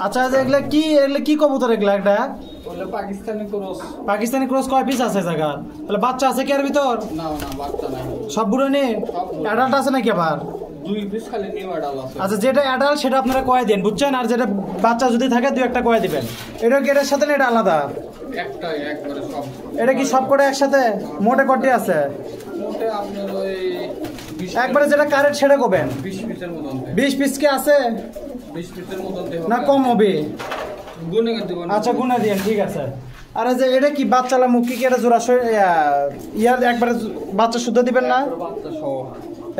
আচ্ছা এগুলা কি কবুতর এগুলা? একটা পাকিস্তানি ক্রস কয় পিস আছে জায়গা? তাহলে বাচ্চা আছে কি এর ভিতর? না বাচ্চা নাই, সব বুড়ো নেই, অ্যাডাল্ট আছে নাকি আবার? 2 পিস খালি নিউ অ্যাডাল্ট আছে। আচ্ছা যেটা অ্যাডাল্ট সেটা আপনারা কয় দেন বুঝছেন, আর যেটা বাচ্চা যদি থাকে 2-1টা কয় দিবেন। এটা কি এটার সাথে না এটা আলাদা? একটাই একবারে সব। এটা কি সব করে একসাথে? মোটে কটি আছে? মোটে আপনার ওই একবারে যেটা কারেক্ট সেটা কবেন? 20 পিসের মতন। 20 পিস কি আছে? 20 পিসের মতন না কম হবে? গুনে দেব। আচ্ছা গুনা দিন, ঠিক আছে। আরে যে এটা কি বাচ্চালা মুখ কি এটা জোড়া ইয়ার একবারে বাচ্চা শুদ্ধ দিবেন না? বাচ্চা সহ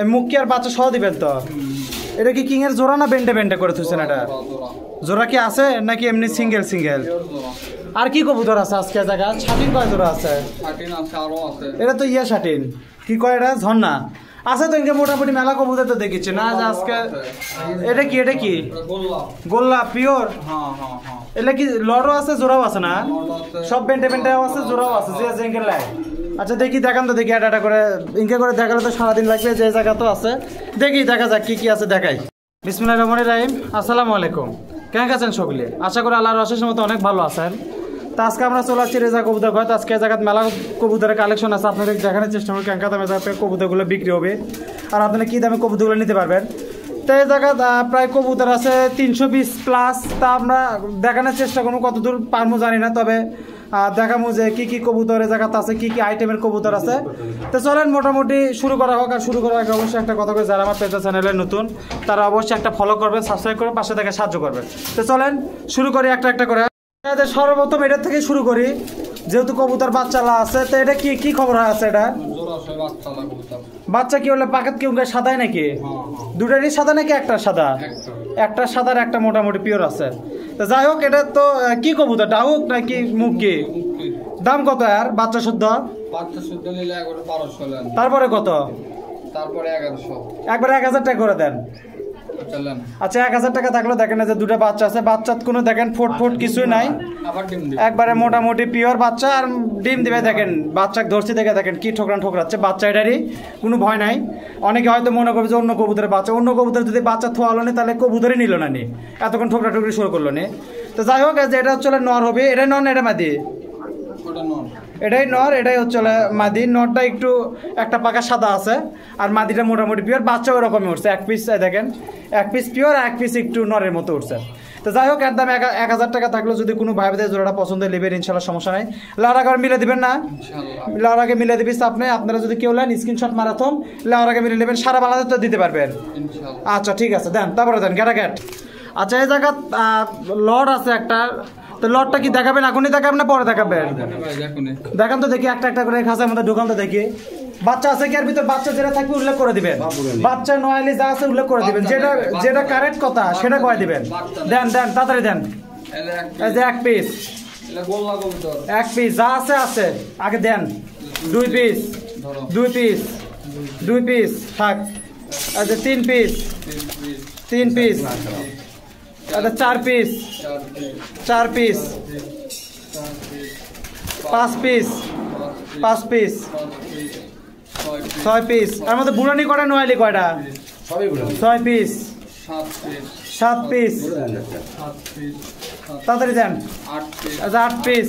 এই মুখ কি আর বাচ্চা সহ দিবেন তো? এটা কি কিং এর জোড়া না বেন্ডে করে থুছেন? এটা জোড়া কি আছে নাকি এমনি সিঙ্গেল? আর কি কবুতর আছে আজকে জায়গা? ছাটিন কয় জোড়া আছে? ছাটিন আছে, আরো আছে। এটা তো ইয়া ছাটিন কি কয় এটা? ঝর্ণা আছে তো, ইনকে মোটামুটি মেলা কবুতর তো দেখেছি না আজকে। এটা কি গোল্লা পিওর? এটা কি লড়ও আছে জোড়াও আছে না? সব বেন্টে আছে, জোড়াও আছে যে ইনকে লাই। আচ্ছা দেখি দেখান তো, দেখি এটা করে ইনকে করে দেখালে তো সারাদিন লাগবে। যে জায়গা তো আছে দেখি দেখা যাক কি আছে দেখাই। বিসমিল্লাহির রহমানির রহিম। আসসালামু আলাইকুম। কেমন আছেন সকলে? আশা করি আল্লাহর অশেষ মতো অনেক ভালো আছেন। তো আজকে আমরা চলে আসছি রেজা কবুতর ঘর। আজকে জায়গায় মেলা কবুতরের কালেকশন আছে, আপনাদের দেখানোর চেষ্টা করি কেনকা দামে কবুতরগুলো বিক্রি হবে আর আপনারা কী দামে কবুতরগুলো নিতে পারবেন। তো এই জায়গায় প্রায় কবুতর আছে 300 পিস প্লাস। তা আমরা দেখানোর চেষ্টা করবো, কতদূর পারবো জানি না, তবে দেখাবো যে কী কবুতর এই জায়গাতে আছে, কী আইটেমের কবুতর আছে। তো চলেন মোটামুটি শুরু করা হোক। আর শুরু করার আগে অবশ্যই একটা কথা করে, যারা আমার পেজা চ্যানেলে নতুন তারা অবশ্যই একটা ফলো করবেন, সাবস্ক্রাইব করে পাশে থেকে সাহায্য করবেন। তো চলেন শুরু করি একটা করে। সর্বপ্রথম এটার থেকে শুরু করি, যেহেতু কবুতর বাচ্চালা আছে। তো এটা কি খবর আছে? এটা বাচ্চা কি হলে পাকাত কি সাদাই নাকি? দুটারই সাদা নাকি একটা সাদা? একটা সাদার একটা মোটামুটি পিওর আছে। তো যাই হোক, এটা তো কি কবুতর? ডাউক নাকি মুরগি? দাম কত আর বাচ্চা শুদ্ধ? তারপরে কত? তারপরে 1100। একবারে 1000 টাকা করে দেন। আচ্ছা 1000 টাকা থাকলো। দেখেন যে দুটো বাচ্চা আছে, বাচ্চার কোনো দেখেন ফুট কিছুই নাই, একবারে মোটামুটি পিওর বাচ্চা। আর ডিম দিবে দেখেন, বাচ্চা ধরছি দেখে দেখেন কি ঠোকরাচ্ছে বাচ্চা। এটারই কোনো ভয় নাই। অনেকে হয়তো মনে করবে যে অন্য কবুতরের বাচ্চা, অন্য কবুতর যদি বাচ্চা থোয়ালো নি তাহলে কবুতরই নিল না নি, এতক্ষণ ঠোকরি শুরু করলো নি। তো যাই হোক, যে এটা হচ্ছে নর হবে। এটাই নর না এটা মাদি? এটাই নর, এটাই হচ্ছে মাদি। নরটা একটু একটা পাকা সাদা আছে আর মাদিটা মোটামুটি পিওর। বাচ্চা ওরকমই উঠছে, এক পিস দেখেন, এক পিস পিওর, এক পিস একটু নরের মতো উঠছে। তো যাই হোক, এর দাম 1000 টাকা থাকলো। যদি কোনো ভাইদের জোড়াটা পছন্দ নেবেন ইনশাল্লাহ, সমস্যা নাই। লাউরাকে মিলে দিবেন না? লাউরাকে মিলে দিবিস আপনি। আপনারা যদি কেউ নেন স্ক্রিনশট মারাথন লাউরাকে মিলে নেবেন, সারা বাংলাদেশ তো দিতে পারবেন। আচ্ছা ঠিক আছে, দেন তারপরে দেন গ্যাট। আচ্ছা এই জায়গা লড আছে একটা। তো লটটা কি দেখাবেন? এখনই দেখাবেন না পরে দেখাবেন? দেখান তো দেখি, একটা করে খাঁচার মধ্যে ঢুকান তো দেখি। বাচ্চা আছে কি এর ভিতর? বাচ্চা যেটা থাকবে উল্লেখ করে দিবেন। বাচ্চা নয়ালি যা আছে উল্লেখ করে দিবেন, যেটা কারেক্ট কথা সেটা কয়ে দিবেন। দেন তাড়াতাড়ি দেন। এই যে এক পিস যা আছে আগে দেন। 2 পিস থাক। আচ্ছা 3 পিস আচ্ছা 4 পিস 5 পিস 6 পিস। আর মধ্যে বুড়ানি কটা নয়ালি কয়টা? 6 পিস 7 পিস তাড়াতাড়ি দেন। আচ্ছা 8 পিস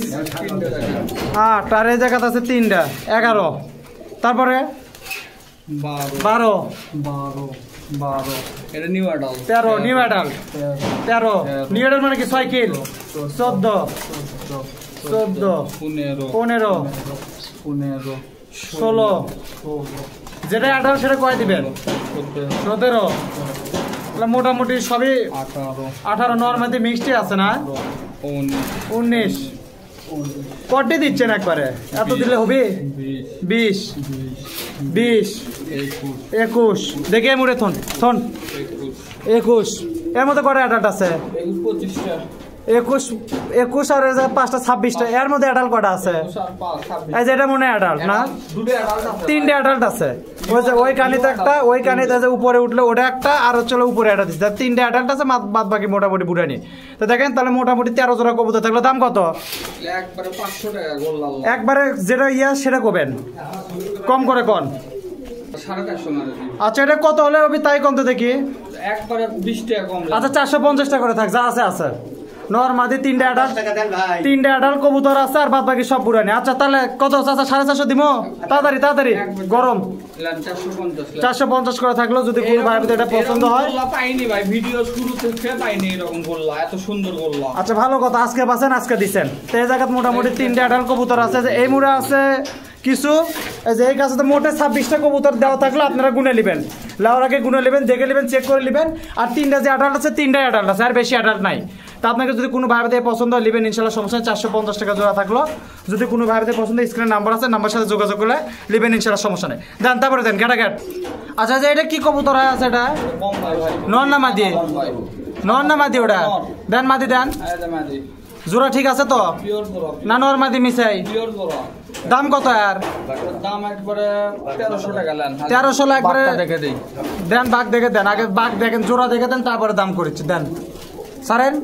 8। আর এই জায়গাতে আছে 3টা 11। তারপরে 12 এটা new adult 13 new adult 13 new adult মানে কি সাইকেল 14 15 16 যেটা অ্যাডাল্ট সেটা কয় দিবেন? 17 মোটামুটি সবই 18 নর্মালি মিষ্টি আছে না? 19 কটি দিচ্ছেন একবারে? এত দিলে হবে? 20 21 দেখে মুড়ে থন 21। এর মধ্যে কটা অ্যাডাল্ট আছে? 21 আর 5টা 26টা। এর মধ্যে অ্যাডাল্ট কটা আছে? এই যে এটা মনে হয় অ্যাডাল্ট না? 3টে অ্যাডাল্ট আছে। ওই কানিতে একটা, ওই কানিতে যে উপরে উঠলে ওটা একটা, আর হচ্ছে উপরে একটা দিচ্ছে। 3টে অ্যাডাল্ট আছে, বাদ বাকি মোটামুটি বুড়ানি। তো দেখেন তাহলে মোটামুটি 13 জোড়া কবুতর থাকলো। দাম কত? একবারে 500 টাকা। একবারে যেটা সেটা কবেন? কম করে কন। 450। আচ্ছা এটা কত হলে হবে তাই কম তো দেখি। একবারে 20 টাকা কম। আচ্ছা 450 টাকা করে থাক, যা আছে নর মাদি তিনটা অ্যাডাল্ট কবুতর আছে আর বাদ বাকি সব পুরানি। আচ্ছা তাহলে কত চাচা 450 দিব? তাড়াতাড়ি গরম 450 করে থাকলো। যদি কোনো ভাই এটা পছন্দ হয় পাইনি ভাই, ভিডিও শুরু থেকে পাইনি এরকম গোল্লা, এত সুন্দর গোল্লা। আচ্ছা ভালো কথা, আজকে পাচ্ছেন আজকে দিচ্ছেন। তো এই জায়গায় মোটামুটি তিনটা অ্যাডাল্ট কবুতর আছে। এই মুড়ে আছে কিছু, এই যে এই কাছে তো মোটে 26টা কবুতর দেওয়া থাকলো, আপনারা গুনে নেবেন, লাউর আগে গুনে নেবেন, দেখে নেবেন, চেক করে নেবেন। আর তিনটা যে অ্যাডাল্ট আছে তিনটাই অ্যাডাল্ট আছে, আর বেশি অ্যাডাল্ট নাই। তা আপনাকে যদি কোনো ভাইবাতে পছন্দ হয় নেবেন ইনশাল্লাহ, সমস্যা নেই। 450 টাকা জোড়া থাকলো। যদি কোনো ভাইবাতে পছন্দ, স্ক্রিনে নাম্বার আছে, নাম্বার সাথে যোগাযোগ করলে নেবেন ইনশাল্লাহ, সমস্যা নেই। দেন তারপরে দেন গ্যাটাগ্যাট। আচ্ছা যে এটা কি কবুতর হয় আছে? এটা নর না মাদি? নর না মাদি ওটা? দেন মাদি দেন। জোড়া ঠিক আছে তো না? নর মাদি মিশাই? দাম কত আর? দাম একবারে 1300 টাকা নেন। 1300 একবারে দেখে দেই। দেন, বাঘ দেখে দেন, আগে বাঘ দেখেন, জোড়া দেখে দেন, তারপরে দাম করেছি। দেন সারেন।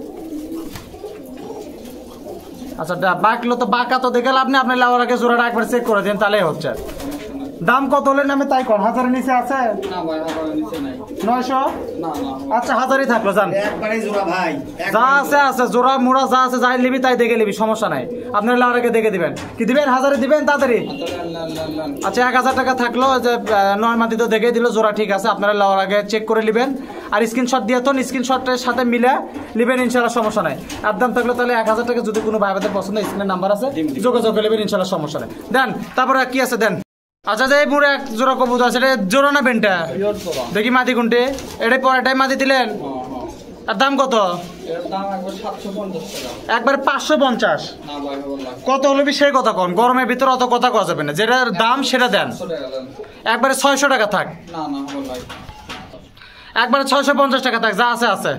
আচ্ছা বাঘলো তো বাঘা তো দেখে লাভ নেই, আপনি লাউর আগে জোড়াটা একবার চেক করে দেন, তাহলেই হচ্ছে। দাম কত হলে নামে তাই কর? 1000-এর নিচে আছে? না ভাই, আমার নিচে নাই। 900? না না, আচ্ছা 1000-ই থাকলো। জান একবারে জোড়া ভাই, যা আছে জোড়া মোড়া যা আছে, যাই নিবি তাই দেখে নিবি, সমস্যা নাই। আপনার লাউর আগে দেখে দিবেন। কি দিবেন? 1000-এ দিবেন তাড়াতাড়ি? আচ্ছা 1000 টাকা থাকলো। যে নয় মাদি তো দেখে দিল, জোড়া ঠিক আছে, আপনারা লাউর আগে চেক করে নেবেন। আর স্ক্রিনশট দিয়ে তো স্ক্রিনশটের সাথে মিলে নেবেন ইনশাল্লাহ, সমস্যা নাই। আর দাম থাকলো তাহলে 1000 টাকা। যদি কোনো ভাই ভাইদের পছন্দ, স্ক্রিনের নাম্বার আছে, যোগাযোগ করে নেবেন ইনশাল্লাহ, সমস্যা নেই। দেন তারপরে কি আছে দেন। আচ্ছা যে এই বুড়ে এক জোড়া কবুতর আছে, এটা জোড়া না বেনটা? দেখি মাদি কোনটি? এটাই পরেটাই মাদি দিলেন। আর দাম কত? একবার 550? কত হলো সেই কথা কন, গরমের ভিতরে অত কথা কওয়া যাবে না। যেটার দাম সেটা দেন। একবারে 600 টাকা থাক। একবারে 650 টাকা থাক, যা আছে আছে।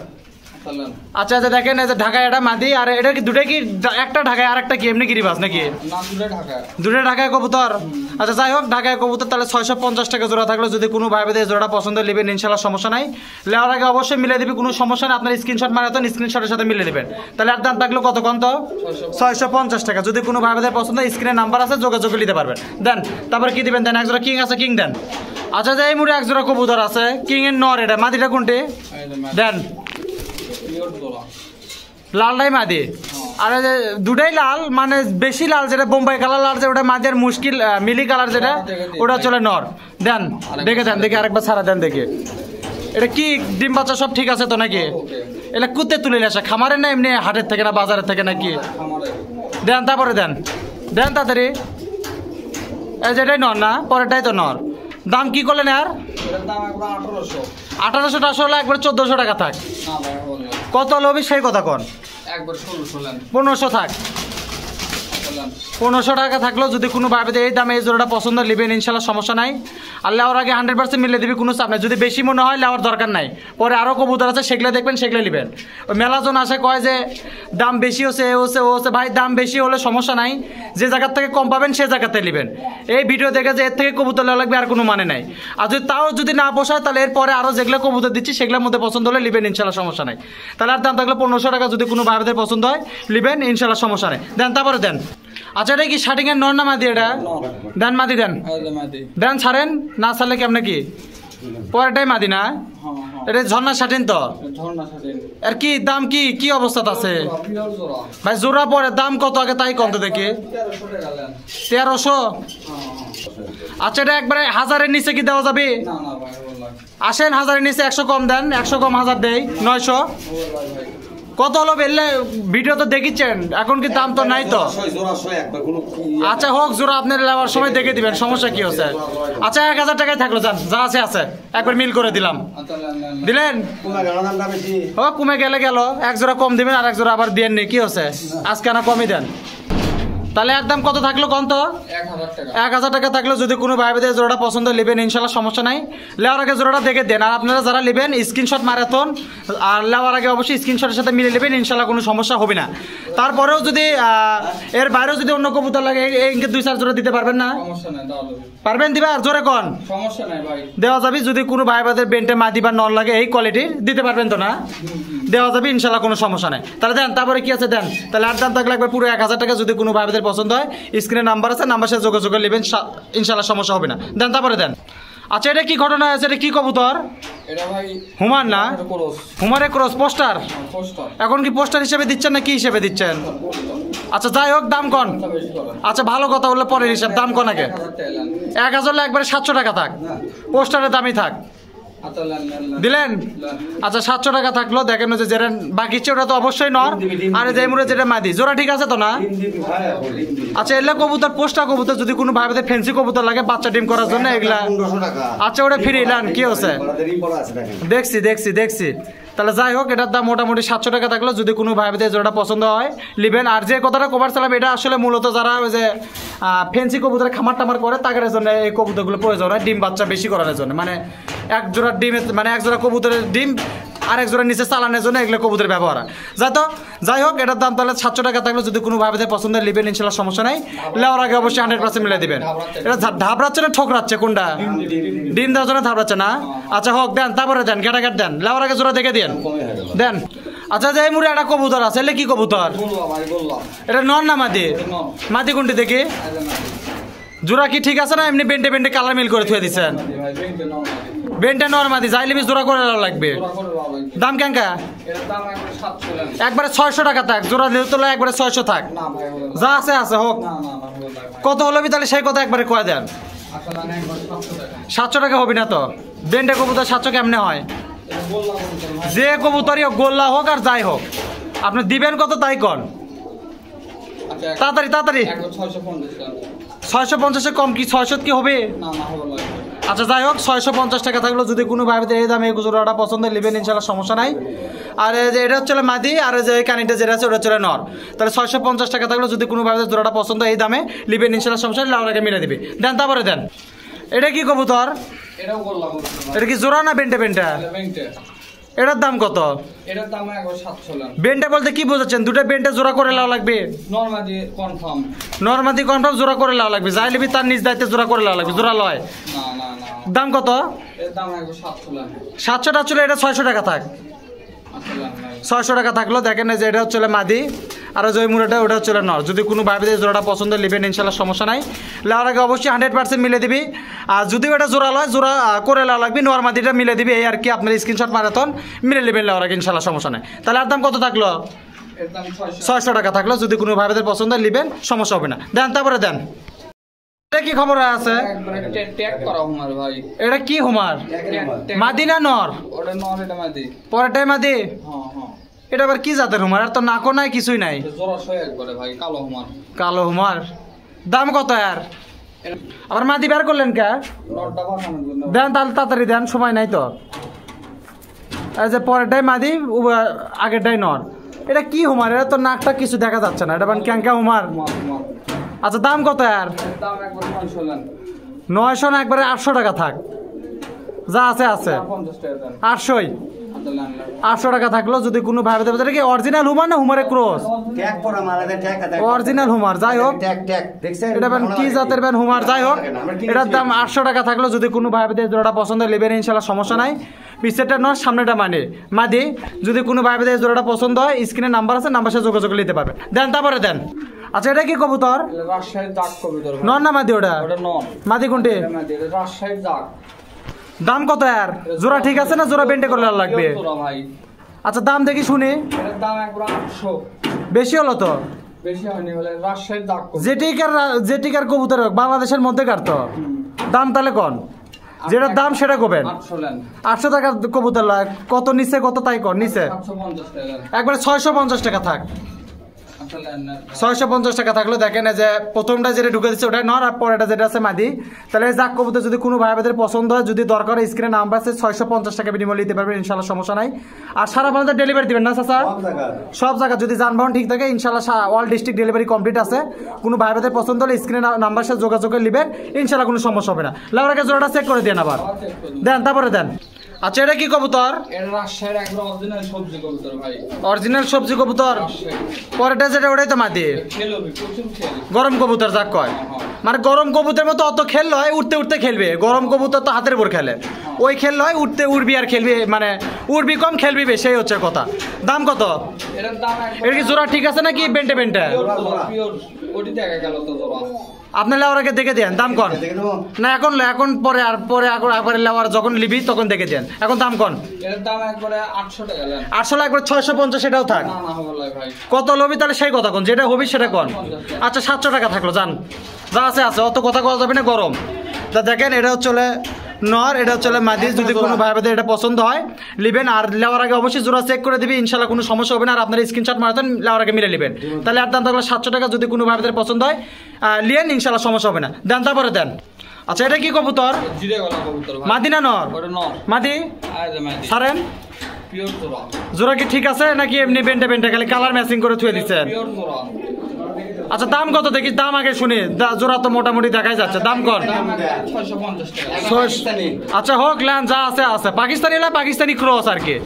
আচ্ছা আচ্ছা দেখেন, এই যে ঢাকায় এটা মাদি, আর এটা কি দুটাই কি? একটা ঢাকায় আর একটা কি এমনি গিরিবাস নাকি? দুটো ঢাকায় কবুতর। আচ্ছা যাই হোক, ঢাকায় কবুতর তাহলে 650 টাকা জোড়া থাকলো। যদি কোনো ভাই ভাই জোড়াটা পছন্দ নেবেন ইনশাল্লাহ, সমস্যা নাই। লেওয়ার আগে অবশ্যই মিলে দিবি, কোনো সমস্যা নেই। আপনার স্ক্রিনশট মারাতেন, স্ক্রিনশটের সাথে মিলে দেবেন। তাহলে আর দাম থাকলো কত কত? 650 টাকা। যদি কোনো ভাই ভাই পছন্দ, স্ক্রিনে নাম্বার আছে, যোগাযোগ নিতে পারবেন। দেন তারপরে কি দিবেন? দেন এক জোড়া কিং আছে, কিং দেন। আচ্ছা যে এই মুড়ে এক জোড়া কবুতর আছে, কিং এর নর, এটা মাদিটা কোনটি? দেন। লালটাই মাদি। আর দুটাই লাল, মানে বেশি লাল যেটা বোম্বাই কালার লাল, যে ওটা মাদি। আর মুশকিল মিলি কালার যেটা, ওটা চলে নর। দেন দেখে দেন, দেখে আরেকবার ছাড়া দেন দেখে। এটা কি ডিম বাচ্চা সব ঠিক আছে তো নাকি? এটা কুত্তে তুলে নিয়ে আসে খামারে না এমনি হাটের থেকে না বাজারের থেকে নাকি? দেন তারপরে দেন, দেন তাড়াতাড়ি। এই যেটাই নর না? পরেরটাই তো নর। দাম কি করলেন আর? 1800 টাকা হলে একবার 1400 টাকা থাক। কত লবি সেই কথা কন? 1500 থাক। 1500 টাকা থাকলো। যদি কোনো ভাবে এই দামে এই জোড়াটা পছন্দ নেবেন ইনশাল্লাহ, সমস্যা নাই। আর লেওয়ার আগে 100% মিলে দিবি, কোনো চাপ নাই। যদি বেশি মনে হয় লেওয়ার দরকার নাই, পরে আরও কবুতর আছে, সেগুলো দেখবেন, সেগুলো নেবেন। ওই মেলাজন আসে কয় যে দাম বেশি হচ্ছে, এ হচ্ছে, ও হচ্ছে। ভাই দাম বেশি হলে সমস্যা নাই, যে জায়গার থেকে কম পাবেন সে জায়গাতে নেবেন। এই ভিডিও দেখে যে এর থেকে কবুতর লেওয়া লাগবে আর কোনো মানে নাই। আর যদি তাও যদি না পোষায়, তাহলে এরপরে আরও যেগুলো কবুতর দিচ্ছি সেগুলোর মধ্যে পছন্দ হলে নেবেন ইনশাল্লাহ, সমস্যা নাই। তাহলে আর দাম থাকলে 1500 টাকা। যদি কোনো ভাইদের পছন্দ হয় নেবেন ইনশাল্লাহ, সমস্যা নেই। দেন তারপরে দেন। আচ্ছা এটা কি শার্টিং এর নর না মাদি? এটা দেন মাদি দেন। দেন ছাড়েন, না ছাড়লে কেমন কি? পরেরটাই মাদি না? এটা ঝর্ণা শার্টিন তো? আর কি দাম কি কি অবস্থাতে আছে ভাই? জোড়া পরে দাম কত আগে তাই কত দেখি? 1300? আচ্ছা এটা একবারে 1000-এর নিচে কি দেওয়া যাবে? আসেন 1000-এর নিচে 100 কম দেন। 100 কম 1000 দেই, 900। কত হলো বেললে? ভিডিও তো দেখিচ্ছেন, এখন কি দাম তো নাই তো? আচ্ছা হোক, জোড়া আপনার নেওয়ার সময় দেখে দিবেন, সমস্যা কি হচ্ছে? আচ্ছা 1000 টাকায় থাকলো, যান যা আছে আছে, একবার মিল করে দিলাম। দিলেন? ও কমে গেলে গেল, এক জোড়া কম দিবেন, আর এক জোড়া আবার দিয়ে নি, কি হচ্ছে? আজকে না কমই দেন। তাহলে একদম কত থাকলো কত? 1000 টাকা থাকলো। যদি কোনো ভাই ভাইদের জোড়াটা পছন্দ নেবেন ইনশাল্লাহ, সমস্যা নাই। লেওয়ার আগে জোড়াটা দেখে দেন। আর আপনারা যারা নেবেন স্ক্রিনশট মারাথন, আর লেওয়ার আগে অবশ্যই স্ক্রিনশটের সাথে মিলে নেবেন ইনশাল্লাহ, কোনো সমস্যা হবে না। তারপরেও যদি এর বাইরেও যদি অন্য কবুতর লাগে, এই 2-4 জোড়া দিতে পারবেন না? পারবেন দিবা? আর জোরে কন, দেওয়া যাবে। যদি কোনো ভাই ভাইদের বেন্টে মাদি বা নন লাগে এই কোয়ালিটির, দিতে পারবেন তো না? দেওয়া যাবে ইনশাল্লাহ, কোনো সমস্যা নাই। তাহলে দেন তারপরে কি আছে দেন। তাহলে আর দাম থাকলে একবার পুরো 1000 টাকা। যদি কোনো ভাই ভাইদের পছন্দ হয়, স্ক্রিনে নাম্বার আছে, নাম্বার সাথে যোগাযোগ নেবেন ইনশাল্লাহ, সমস্যা হবে না। দেন তারপরে দেন। আচ্ছা এটা কি ঘটনা আছে? এটা কি কবুতর? এটা ভাই হুমার না, হুমারে ক্রস পোস্টার। পোস্টার এখন কি পোস্টার হিসেবে দিচ্ছেন না কি হিসেবে দিচ্ছেন? আচ্ছা যাই হোক, দাম কন। বেশি করে আচ্ছা ভালো কথা বললে পরের হিসাব, দাম কন আগে। 1000 একবারে 700 টাকা থাক, পোস্টারের দামই থাক। আচ্ছা লেন দিলেন? আচ্ছা 700 টাকা থাকলো। দেখেন যে যেটা বাকি ওটা তো অবশ্যই নর, আর যে মুড়ে যেটা মাদি জোড়া ঠিক আছে তো না? আচ্ছা এগুলা কবুতর পোস্টা কবুতর, যদি কোনো ভাইদের ফ্যান্সি কবুতর লাগে বাচ্চা ডিম করার জন্য এগুলা, আচ্ছা ওটা ফ্রি এলান কি হচ্ছে? দেখছি দেখছি দেখছি। তাহলে যাই হোক, এটার দাম মোটামুটি 700 টাকা থাকলো। যদি কোনো ভাইদের জোড়াটা পছন্দ হয় নেবেন। আর যে কথাটা কভার চালাম, এটা আসলে মূলত যারা ওই যে ফ্যান্সি কবুতরের খামার টামার করে তাদের জন্য এই কবুতরগুলো প্রয়োজন হয়, ডিম বাচ্চা বেশি করার জন্য। মানে এক জোড়া ডিমের মানে এক জোড়া কবুতরের ডিম আর এক জোড়া নিচে চালানোর জন্য এগুলো কবুতরের ব্যবহার হয়। যাই হোক, এটার দাম তাহলে 700 টাকা থাকলো। যদি কোনো ভাইদের পছন্দ নেবেন ইনশাল্লাহ, সমস্যা নাই। লেওয়ার আগে অবশ্যই 100% মিলে দিবেন। এটা ধাপড়াচ্ছে না ঠোকরাচ্ছে কোনটা? ডিম দেওয়ার জন্য ধাপড়াচ্ছে না? আচ্ছা হোক, দেন তারপরে দেন, গেটাঘাট দেন, লেওয়ার আগে জোড়া দেখে দেন দেন। আচ্ছা যে এই মুড়ে একটা কবুতর আছে, এলে কি কবুতর? এটা নর না মাদি? মাদি কোনটি দেখি? জোড়া কি ঠিক আছে না এমনি বেন্টে বেন্টে কালার মিল করে থুয়ে দিচ্ছেন? বেন্টে নর মাদি যাইলে জোড়া করে লাগবে। দাম কেঙ্কা? একবারে 600 টাকা থাক, জোড়া দিলে তো একবারে 600 থাক। যা আছে আছে হোক। কত হলো তাহলে সেই কথা একবারে কয়ে দেন। 700 টাকা হবে না তো? বেন্টে কবুতর 700 কেমনে হয়? যে কবুতরই হোক, গোল্লা হোক আর যাই হোক, আপনি দিবেন কত তাই কন। তাড়াতাড়ি তাড়াতাড়ি। 650 কম কি 600 কি হবে? আচ্ছা যাই হোক, 650 টাকা থাকলো। যদি কোনো ভাইতে এই দামে জোড়াটা পছন্দ নেবেন ইনশাল্লাহ, সমস্যা নাই। আর এটা হচ্ছে মাদি, আর যে কানিটা যেটা আছে ওটা হচ্ছে নর। তাহলে 650 টাকা থাকলো। যদি কোনো ভাইতে জোড়াটা পছন্দ এই দামে নেবেন ইনশাল্লাহ, সমস্যা নেই। লাউরাকে মিলে দিবে। দেন তারপরে দেন। এটা কি কবুতর? এটা কি জোড়া না বেন্টে বেন্টা? এটার দাম কত? এটার দাম 700 বেন্টে বলতে কি বোঝাচ্ছেন? দুটো বেন্টে জোড়া করে লাও লাগবে? নরমাদি কনফার্ম। নরমাদি কনফার্ম জোড়া করে লাও লাগবে। যাই লিবি তার নিজ দায়িত্বে জোড়া করে লাও লাগবে। জোড়া লয় না না না। দাম কত? এর দাম 700 700 টাকা ছিল, এটা 600 টাকা থাক। 600 টাকা থাকলো। দেখেন যে এটা হচ্ছে মাদি, আর যে মুড়াটা ওটা হচ্ছে নর। যদি কোনো ভাইদের জোড়াটা পছন্দ নেবেন ইনশাল্লাহ, সমস্যা নাই। লেওয়ার আগে অবশ্যই 100% মিলে দিবি। আর যদি ওটা জোড়া লয়, জোড়া করে লেওয়া লাগবে, নর মাদিটা মিলে দিবি। এই আর কি, আপনার স্ক্রিনশট মারাতন মিলে নেবেন লেওয়ার আগে ইনশাল্লাহ, সমস্যা নাই। তাহলে আর দাম কত থাকলো? 600 টাকা থাকলো। যদি কোনো ভাইদের পছন্দ নেবেন, সমস্যা হবে না। দেন তারপরে দেন। এটা কি খবর আছে? এটা কি হুমার? মাদি না নর? পরেরটাই মাদি। এটা আবার কি জাতের হুমার? আর তো নাকও নাই, কিছুই নাই। কালো হুমার। দাম কত আর? আবার মাদি বের করলেন কে? দেন তাহলে তাড়াতাড়ি দেন, সময় নাই তো। এই যে পরেরটাই মাদি, আগেরটাই নর। এটা কি হুমার? এটা তো নাকটা কিছু দেখা যাচ্ছে না। এটা ক্যাঙ্কা হুমার। আচ্ছা দাম কত আর? 900 না, একবারে 800 টাকা থাক। যা আছে আছে 800ই। 800 টাকা থাকলো। যদি কোনো ভাই এটা কি অরিজিনাল হুমার না হুমারে ক্রস? Original homer. যাই হোক, এটা কি জাতের ব্যান হুমার? যাই হোক, এটার দাম 800 টাকা থাকলো। যদি কোনো ভাই জোড়াটা পছন্দ নেবেন ইনশাল্লাহ, সমস্যা নাই। পিছেরটা নয়, সামনেটা মানে মাদি। যদি কোনো ভাই জোড়াটা পছন্দ হয়, স্ক্রিনে নাম্বার আছে, নাম্বার সাথে যোগাযোগ নিতে পারবেন। দেন তারপরে দেন। আচ্ছা এটা কি কবুতর? নর না মাদি? ওটা মাদি কোনটি? দাম কত আর? জোড়া ঠিক আছে না জোড়া বেন্টে করে লাগবে? আচ্ছা দাম দেখি শুনি। বেশি হলো তো? যেটিকার কবুতর বাংলাদেশের মধ্যে কার তো দাম? তাহলে কোন যেটার দাম সেটা কবেন? 800 টাকা কবুতর। কত নিচে কত তাই কর নিচে? একবারে 650 টাকা থাক। 650 টাকা থাকলো। দেখেন যে প্রথমটা যেটা ঢুকে দিচ্ছে ওটা নর, আর পরেটা যেটা আছে মাদি। তাহলে জাক কবুতর যদি কোনো ভাই ভাইদের পছন্দ হয়, যদি দরকার হয় স্ক্রিনে নাম্বার আছে, 650 টাকা বিনিময় নিতে পারবেন ইনশাল্লাহ, সমস্যা নাই। আর সারা বাংলাদেশ ডেলিভারি দিবেন না চাচা? সব জায়গা যদি যানবাহন ঠিক থাকে ইনশাল্লাহ, অল ডিস্ট্রিক্ট ডেলিভারি কমপ্লিট আছে। কোনো ভাই ভাইদের পছন্দ হলে স্ক্রিনে নাম্বার সাথে যোগাযোগ করে নেবেন ইনশাল্লাহ, কোনো সমস্যা হবে না। লাউরাকে জোড়াটা চেক করে দেন আবার। দেন তারপরে দেন। আচ্ছা এটা কি কবুতর? অরিজিনাল সবজি কবুতর। পরেটা যেটা ওটাই তো মাদি। গরম কবুতর যাক কয়, মানে গরম কবুতরের মতো অত খেল হয়, উঠতে উঠতে খেলবে। গরম কবুতর তো হাতের উপর খেলে, ওই খেল হয় উঠতে উড়বি আর খেলবি, মানে উড়বি কম খেলবি বেশি, সেই হচ্ছে কথা। দাম কত? এটার দাম এটা কি জোড়া ঠিক আছে নাকি বেন্টে বেন্টে? পিওর ওটি দেখা গেল তো জোড়া। আপনি লেওয়ারকে দেখে দেন দাম কন না, এখন পরে আর পরে একবারে লেওয়ার যখন লিবি তখন দেখে দেন, এখন দাম কন। এটার দাম একবারে 800 টাকা দেন। 800 একবার 650 সেটাও থাক। না না হবে ভাই। কত লবি তাহলে সেই কথা কন, যেটা হবি সেটা কন। আচ্ছা 700 টাকা থাকলো, যান যা আছে আছে, অত কথা কওয়া যাবে না, গরম। তা দেখেন এটা হচ্ছে নর, এটা হচ্ছে মাদি। যদি কোনো ভাই বোনদের এটা পছন্দ হয় লিবেন, আর লেওয়ার আগে অবশ্যই জোড়া চেক করে দিবি, ইনশাল্লাহ কোনো সমস্যা হবে না। আর আপনার স্ক্রিনশট মারতেন লেওয়ার আগে মিলে নেবেন, তাহলে আর দাম থাকলো 700 টাকা। যদি কোনো ভাই বোনদের পছন্দ হয় লিয়েন, ইনশাল্লাহ সমস্যা হবে না। দেন তারপরে দেন। আচ্ছা এটা কি কবুতর? জিরে গলা কবুতর ভাই। মাদি না নর? ওটা নর। মাদি? আয় দে মাদি। সারেন পিওর জোড়া। জোড়া কি ঠিক আছে নাকি এমনি বেন্টে বেন্টে খালি কালার ম্যাচিং করে থুয়ে দিচ্ছেন? পিওর জোড়া। আচ্ছা দাম কত দেখি, দাম আগে শুনি। জোড়া তো মোটামুটি দেখাই যাচ্ছে, দাম কর। 650 টাকা। আচ্ছা হোক ল্যান, যা আছে আছে। পাকিস্তানি হলে পাকিস্তানি ক্রস আর কি,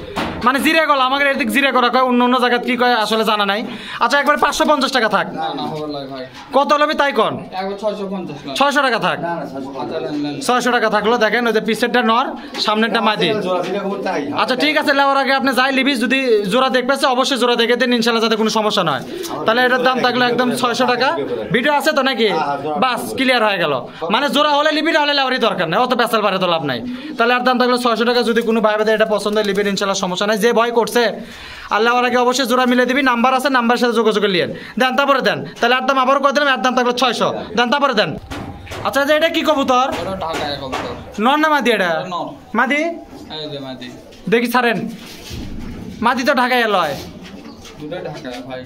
মানে জিরে গলা। আমাদের এদিক জিরে করা কয়, অন্য অন্য জায়গায় কি কয় আসলে জানা নাই। আচ্ছা একবার 550 টাকা থাক। না না হবে ভাই। কত লবি তাই কন? একবার 650 না। 600 টাকা থাক। 600 টাকা থাকলো। দেখেন ওই যে পিছেরটা নর, সামনেরটা মাদি। আচ্ছা ঠিক আছে, লেওয়ার আগে আপনি যাই লিবি, যদি জোড়া দেখতেছে অবশ্যই জোড়া দেখে দেন, ইনশাল্লাহ যাতে কোনো সমস্যা নয়। তাহলে এটার দাম থাকলো একদম 600 টাকা। ভিডিও আছে তো নাকি? বাস ক্লিয়ার হয়ে গেল। মানে জোড়া হলে লিবি, না হলে লেওয়ারই দরকার নেই, অত পেশাল বাড়ে তো লাভ নাই। তাহলে আর দাম থাকলো 600 টাকা। যদি কোনো ভাই বোনদের এটা পছন্দ হয় লিবেন, ইনশাল্লাহ সমস্যা নাই। যে ভয় করছে আল্লাহ আগে অবশ্যই জোড়া মিলে দিবি, নাম্বার আছে, নাম্বারের সাথে যোগাযোগ লিয়েন। দেন তারপরে দেন। তাহলে আর দাম আবারও করে দিলাম, আর দাম থাকলো 600। দেন তারপরে দেন। আচ্ছা যে এটা কি কবুতর? ওটা ঢাকায় কবুতর। নর না মাদি? এটা নর। মাদি? এই যে মাদি। দেখি ছাড়েন। মাদি তো ঢাকায় লয়। দুটোই ঢাকায় ভাই।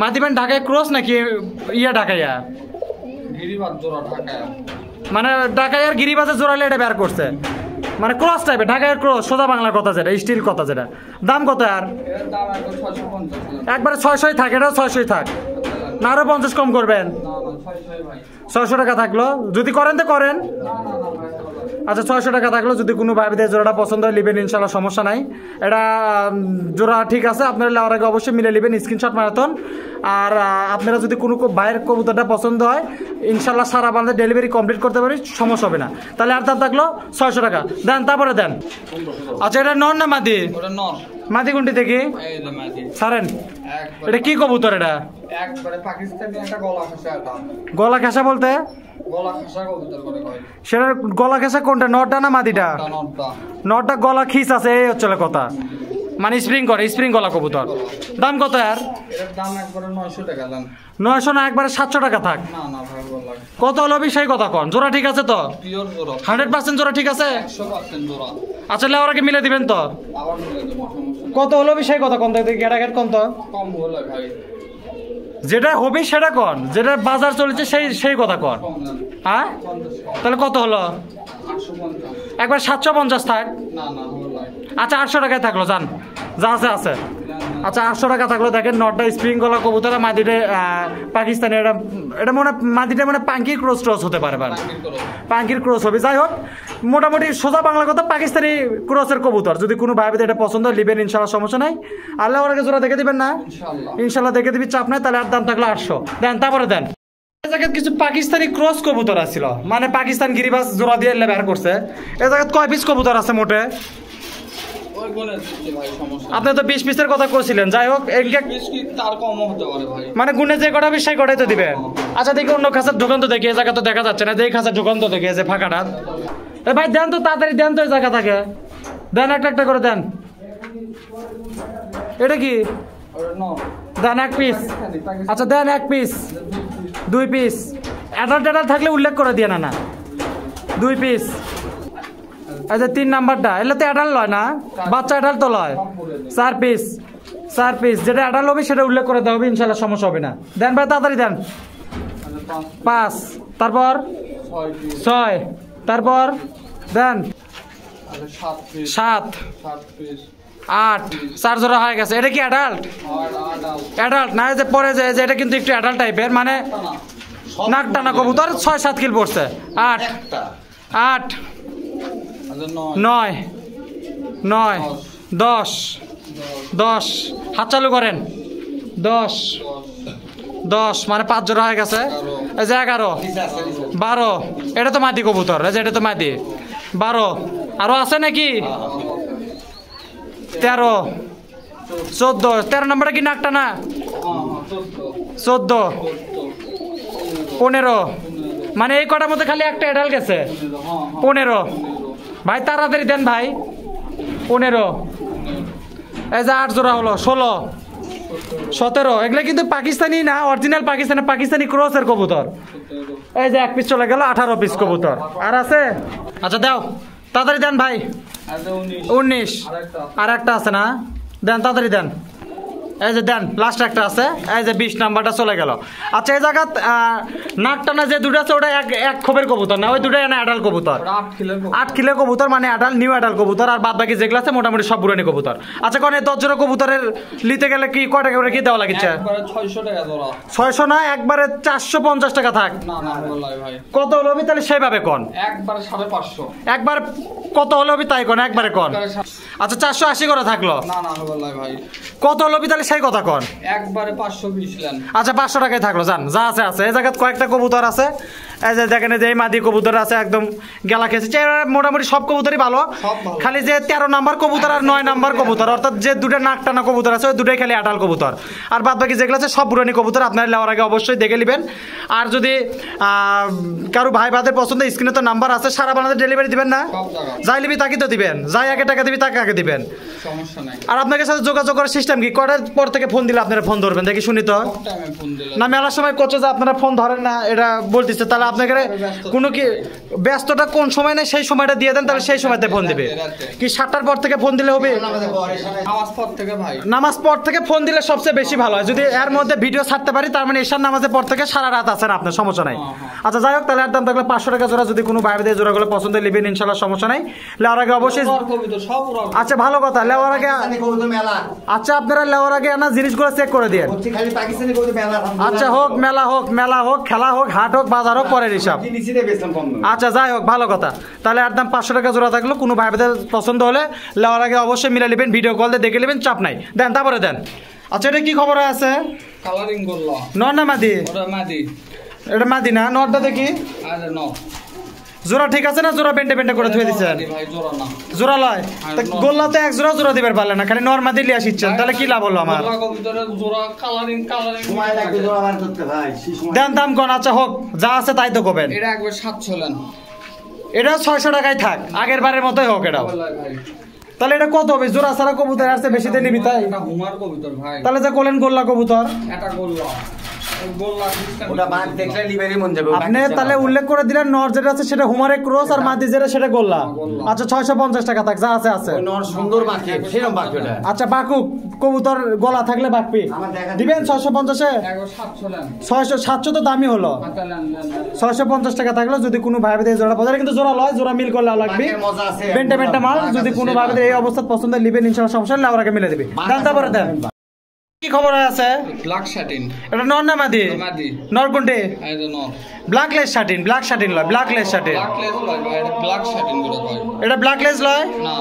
মাদি মানে ঢাকায় ক্রস নাকি ইয়া ঢাকাইয়া? গিরিবাজ জোড়া ঢাকায়। মানে ঢাকায় আর গিরিবাজের জোড়ালে এটা বের করছে, মানে ক্রস টাইপের। ঢাকায় ক্রস, সোজা বাংলার কথা যেটা, স্টিল কথা যেটা। দাম কত আর? এর দাম একবার 650। একবারে 600 থাক, এটাও 600 থাক, না আরো 50 কম করবেন? না না 600 ভাই। 600 টাকা থাকলো। যদি করেন তো করেন। না না না ভাই। আচ্ছা 600 টাকা থাকলো। যদি কোনো ভাইদের জোড়াটা পছন্দ হয় লিবেন, ইনশাল্লাহ সমস্যা নাই। এটা জোড়া ঠিক আছে, আপনারা লেওয়ার আগে অবশ্যই মিলে নেবেন, স্ক্রিনশট মারাতন। আর আপনারা যদি কোনো ভাইয়ের কবুতরটা পছন্দ হয় ইনশাল্লাহ সারা বাংলাদেশে ডেলিভারি কমপ্লিট করতে পারি, সমস্যা হবে না। তাহলে আর দাম থাকলো 600 টাকা। দেন তারপরে দেন। আচ্ছা এটা নর না মাদি? ওটা নর। মাদি কোনটি দেখি? এই যে মাদি। ছাড়েন। একবার এটা কি কবুতর? এটা একবারে পাকিস্তানি একটা গলা খাসা এটা। গলা খেসা বলতে? গলা খাসা কবুতর করে কয়। সেটা গলা খেসা কোনটা, নরটা না মাদিটা? নরটা। নরটা গলা খিস আছে, এই হচ্ছে কথা, মানে স্প্রিং করে, স্প্রিং গলা কবুতর। দাম কত আর? এটার দাম একবারে 900 টাকা দেন। 900 না, একবারে 700 টাকা থাক। না না ভাই বলা। কত হলো সেই কথা কন। জোড়া ঠিক আছে তো? পিওর জোড়া। 100% জোড়া ঠিক আছে? 100% জোড়া। আচ্ছা লেওয়ারাকে মিলে দিবেন তো? আবার মিলে দেবো, সমস্যা নেই। কত হলো সেই কথা কন, দেখি গেটাগেট কন তো। কম হলো ভাই। যেটা হবে সেটা কন, যেটা বাজার চলেছে সেই কথা কন। কম দেন। হ্যাঁ 50 কম। তাহলে কত হলো? 850। একবার 750 থাক। না না হলো। আচ্ছা 800 টাকায় থাকলো, যান যা আছে আছে। আচ্ছা 800 টাকা থাকলো। দেখেন নটটা স্প্রিং গলা কবুতর, মাদিটা পাকিস্তানি। এটা মনে মাদিটা মানে পাঙ্কির ক্রস হতে পারে, পাঙ্কির ক্রস হবে। যাই হোক মোটামুটি সোজা বাংলা কথা পাকিস্তানি ক্রসের কবুতর। যদি কোনো ভাই এটা পছন্দ লিবেন, ইনশাল্লাহ সমস্যা নাই। আল্লাহ ওরাকে জোড়া দেখে দিবেন না? ইনশাল্লাহ দেখে দিবি, চাপ নাই। তাহলে আর দাম থাকলো 800। দেন তারপরে দেন। কিছু পাকিস্তানি ক্রস কবুতর আছিল, মানে পাকিস্তান গিরিবাস জোড়া দিয়ে বের করছে। এ জায়গায় কয় পিস কবুতর আছে মোটে? আপনি তো 20 পিসের কথা কইছিলেন। যাই হোক মানে গুনে যে কটা পিস সেই কটাই তো দিবেন। আচ্ছা দেখি অন্য খাঁচার ঢোকান তো দেখি, এই জায়গা তো দেখা যাচ্ছে না। যে খাঁচার ঢোকান তো দেখি, যে ফাঁকাটা। এ ভাই দেন তো তাড়াতাড়ি, দেন তো এই জায়গা থাকে। দেন একটা একটা করে দেন। এটা কি? দেন 1 পিস। আচ্ছা দেন 1 পিস, 2 পিস। অ্যাডাল্ট থাকলে উল্লেখ করে দিয়ে না। 2 পিস। আচ্ছা 3 নাম্বারটা, এলে তো অ্যাডাল্ট লয় না, বাচ্চা অ্যাডাল্ট তো লয়। 4 পিস, 4 পিস। যেটা অ্যাডাল্ট হবে সেটা উল্লেখ করে দেওয়া হবে, ইনশাল্লাহ সমস্যা হবে না। দেন ভাই তাড়াতাড়ি দেন। 5, তারপর 6, তারপর দেন 7, 8, 4 জোড়া হয়ে গেছে। এটা কি অ্যাডাল্ট? অ্যাডাল্ট না, যে পরে যে এটা কিন্তু একটু অ্যাডাল্ট টাইপের, মানে নাক টানা কবুতর। 6-7 কিল পড়ছে। 8, 9, 10, হাত চালু করেন। 10 মানে 5 জোড়া হয়ে গেছে। এই যে 11, 12। এটা তো মাদি কবুতর, এই যে এটা তো মাদি। 12 আরো আছে নাকি? 13, 14 13 নম্বরে কি নাকটা না 14 15 মানে এই কটার মধ্যে খালি একটা এডাল গেছে 15 ভাই তাড়াতাড়ি দেন ভাই 15 এই যে 8 জোড়া হলো 16 17 এগুলো কিন্তু পাকিস্তানি না অরিজিনাল পাকিস্তানি ক্রসের কবুতর এই যে এক পিস চলে গেল 18 পিস কবুতর আর আছে আচ্ছা দাও তাড়াতাড়ি দেন ভাই 19 আর একটা আছে না দেন তাড়াতাড়ি দেন এই যে দেন লাস্ট একটা আছে এই যে 20 নাম্বারটা চলে গেল আচ্ছা এই জায়গা নাকটা না যে দুটো আছে ওটা এক খোপের কবুতর না ওই দুটাই না অ্যাডাল কবুতর 8 কিলো কবুতর মানে অ্যাডাল নিউ অ্যাডাল কবুতর আর বাদ বাকি যেগুলো আছে মোটামুটি সব পুরানি কবুতর আচ্ছা কোন 10 জোড়া কবুতরের নিতে গেলে কি কয় টাকা করে কি দেওয়া লাগছে 600 টাকা জোড়া 600 না একবারে 450 টাকা থাক না বলাই ভাই কত হলো আমি তাহলে সেইভাবে কোন একবারে 550 একবার কত হলো আমি তাই কোন একবারে কোন আচ্ছা 480 করে থাকলো না বলাই ভাই কত হলো আমি তাহলে সেই কথা কোন একবারে 520 লেন আচ্ছা 500 টাকায় থাকলো জান যা আছে আছে এই জায়গায় কয়েকটা কবুতর আছে এই যে দেখেন যে এই মাদি কবুতর আছে একদম গেলা খেয়েছে মোটামুটি সব কবুতরই ভালো খালি যে 13 নাম্বার কবুতর আর 9 নাম্বার কবুতর অর্থাৎ যে দুটো নাক টানা কবুতর আছে ওই দুটোই খালি আটাল কবুতর আর বাদ বাকি যেগুলো আছে সব পুরানি কবুতর আপনারা নেওয়ার আগে অবশ্যই দেখে নেবেন আর যদি কারো ভাই ভাইদের পছন্দ স্ক্রিনে তো নাম্বার আছে সারা বাংলাদেশে ডেলিভারি দিবেন না যাই নিবি তাকে তো দিবেন যাই আগে টাকা দিবি তাকে আগে দিবেন সমস্যা নাই আর আপনাদের সাথে যোগাযোগ করার সিস্টেম কি কটার পর থেকে ফোন দিলে আপনারা ফোন ধরবেন দেখি শুনি তো না মেলার সময় করছে যে আপনারা ফোন ধরেন না এটা বলতেছে তাহলে আপনাকে কোনো কি ব্যস্তটা কোন সময় নেই সেই সময়টা দিয়ে দেন তাহলে সেই সময়তে ফোন দিবে কি 7টার পর থেকে ফোন দিলে হবে নামাজ পর থেকে ফোন দিলে সবচেয়ে বেশি ভালো হয় যদি এর মধ্যে ভিডিও ছাড়তে পারি তার মানে ঈশার নামাজের পর থেকে সারা রাত আছেন আপনার সমস্যা নাই আচ্ছা যাই হোক তাহলে একদম থাকলে 500 টাকা জোড়া যদি কোনো বাইরে জোড়াগুলো পছন্দ নেবেন ইনশাল্লাহ সমস্যা নাই লেওয়ার আগে অবশ্যই আচ্ছা ভালো কথা লেওয়ার আগে আচ্ছা আপনারা লেওয়ার আগে না জিনিসগুলো চেক করে দিয়ে আচ্ছা হোক মেলা হোক খেলা হোক হাট হোক বাজার হোক পরের হিসাব আচ্ছা যাই হোক ভালো কথা তাহলে একদম 500 টাকা জোড়া থাকলো কোনো ভাইদের পছন্দ হলে লেওয়ার আগে অবশ্যই মিলে নেবেন ভিডিও কল দিয়ে দেখে নেবেন চাপ নাই দেন তারপরে দেন আচ্ছা এটা কি খবর আছে কালারিং করলো নর না মাদি এটা মাদি না নরটা দেখি জোড়া ঠিক আছে না জোড়া পেন্টে করে ধুয়ে দিচ্ছেন জোড়া লয় গোল্লা তো এক জোড়া দিবার পারলেন না খালি নর মাদি লিয়ে আসছেন তাহলে কি লাভ হলো আমার দেন দাম কোন আচ্ছা হোক যা আছে তাই তো করবেন এটা একবার 700 লেন এটা 600 টাকায় থাক আগের বারের মতোই হোক এটাও তাহলে এটা কত হবে জোড়া সারা কবুতর আসছে বেশি দিয়ে নিবি তাই হুমার কবুতর ভাই তাহলে যে কোলেন গোল্লা কবুতর এটা গোল্লা আপনি তাহলে উল্লেখ করে দিলেন নর যেটা আছে সেটা হুমারে ক্রস আর মাদি যেটা সেটা গোল্লা আচ্ছা 650 টাকা থাক যা আছে আছে সুন্দর বাকি সেরকম বাকি আচ্ছা বাকু কবুতর গলা থাকলে বাকপি দিবেন 650 এ 700 তো দামি হলো 650 টাকা থাকলো যদি কোনো ভাই ভাই জোড়া বাজারে কিন্তু জোড়া লয় জোড়া মিল করলে লাগবে বেন্টা মাল যদি কোনো ভাই ভাই এই অবস্থা পছন্দ লিবেন ইনশাআল্লাহ সমস্যা নেই আগে মিলে দিবে দাম তারপরে দেন কি খবর আছে ব্ল্যাক শাটিন এটা নর না মাদি নর কোনটি এটা নর ব্ল্যাক শাটিন লয় ব্ল্যাক লেস শাটিন এটা ব্ল্যাক শাটিন করে কয় এটা ব্ল্যাক লেস লয় না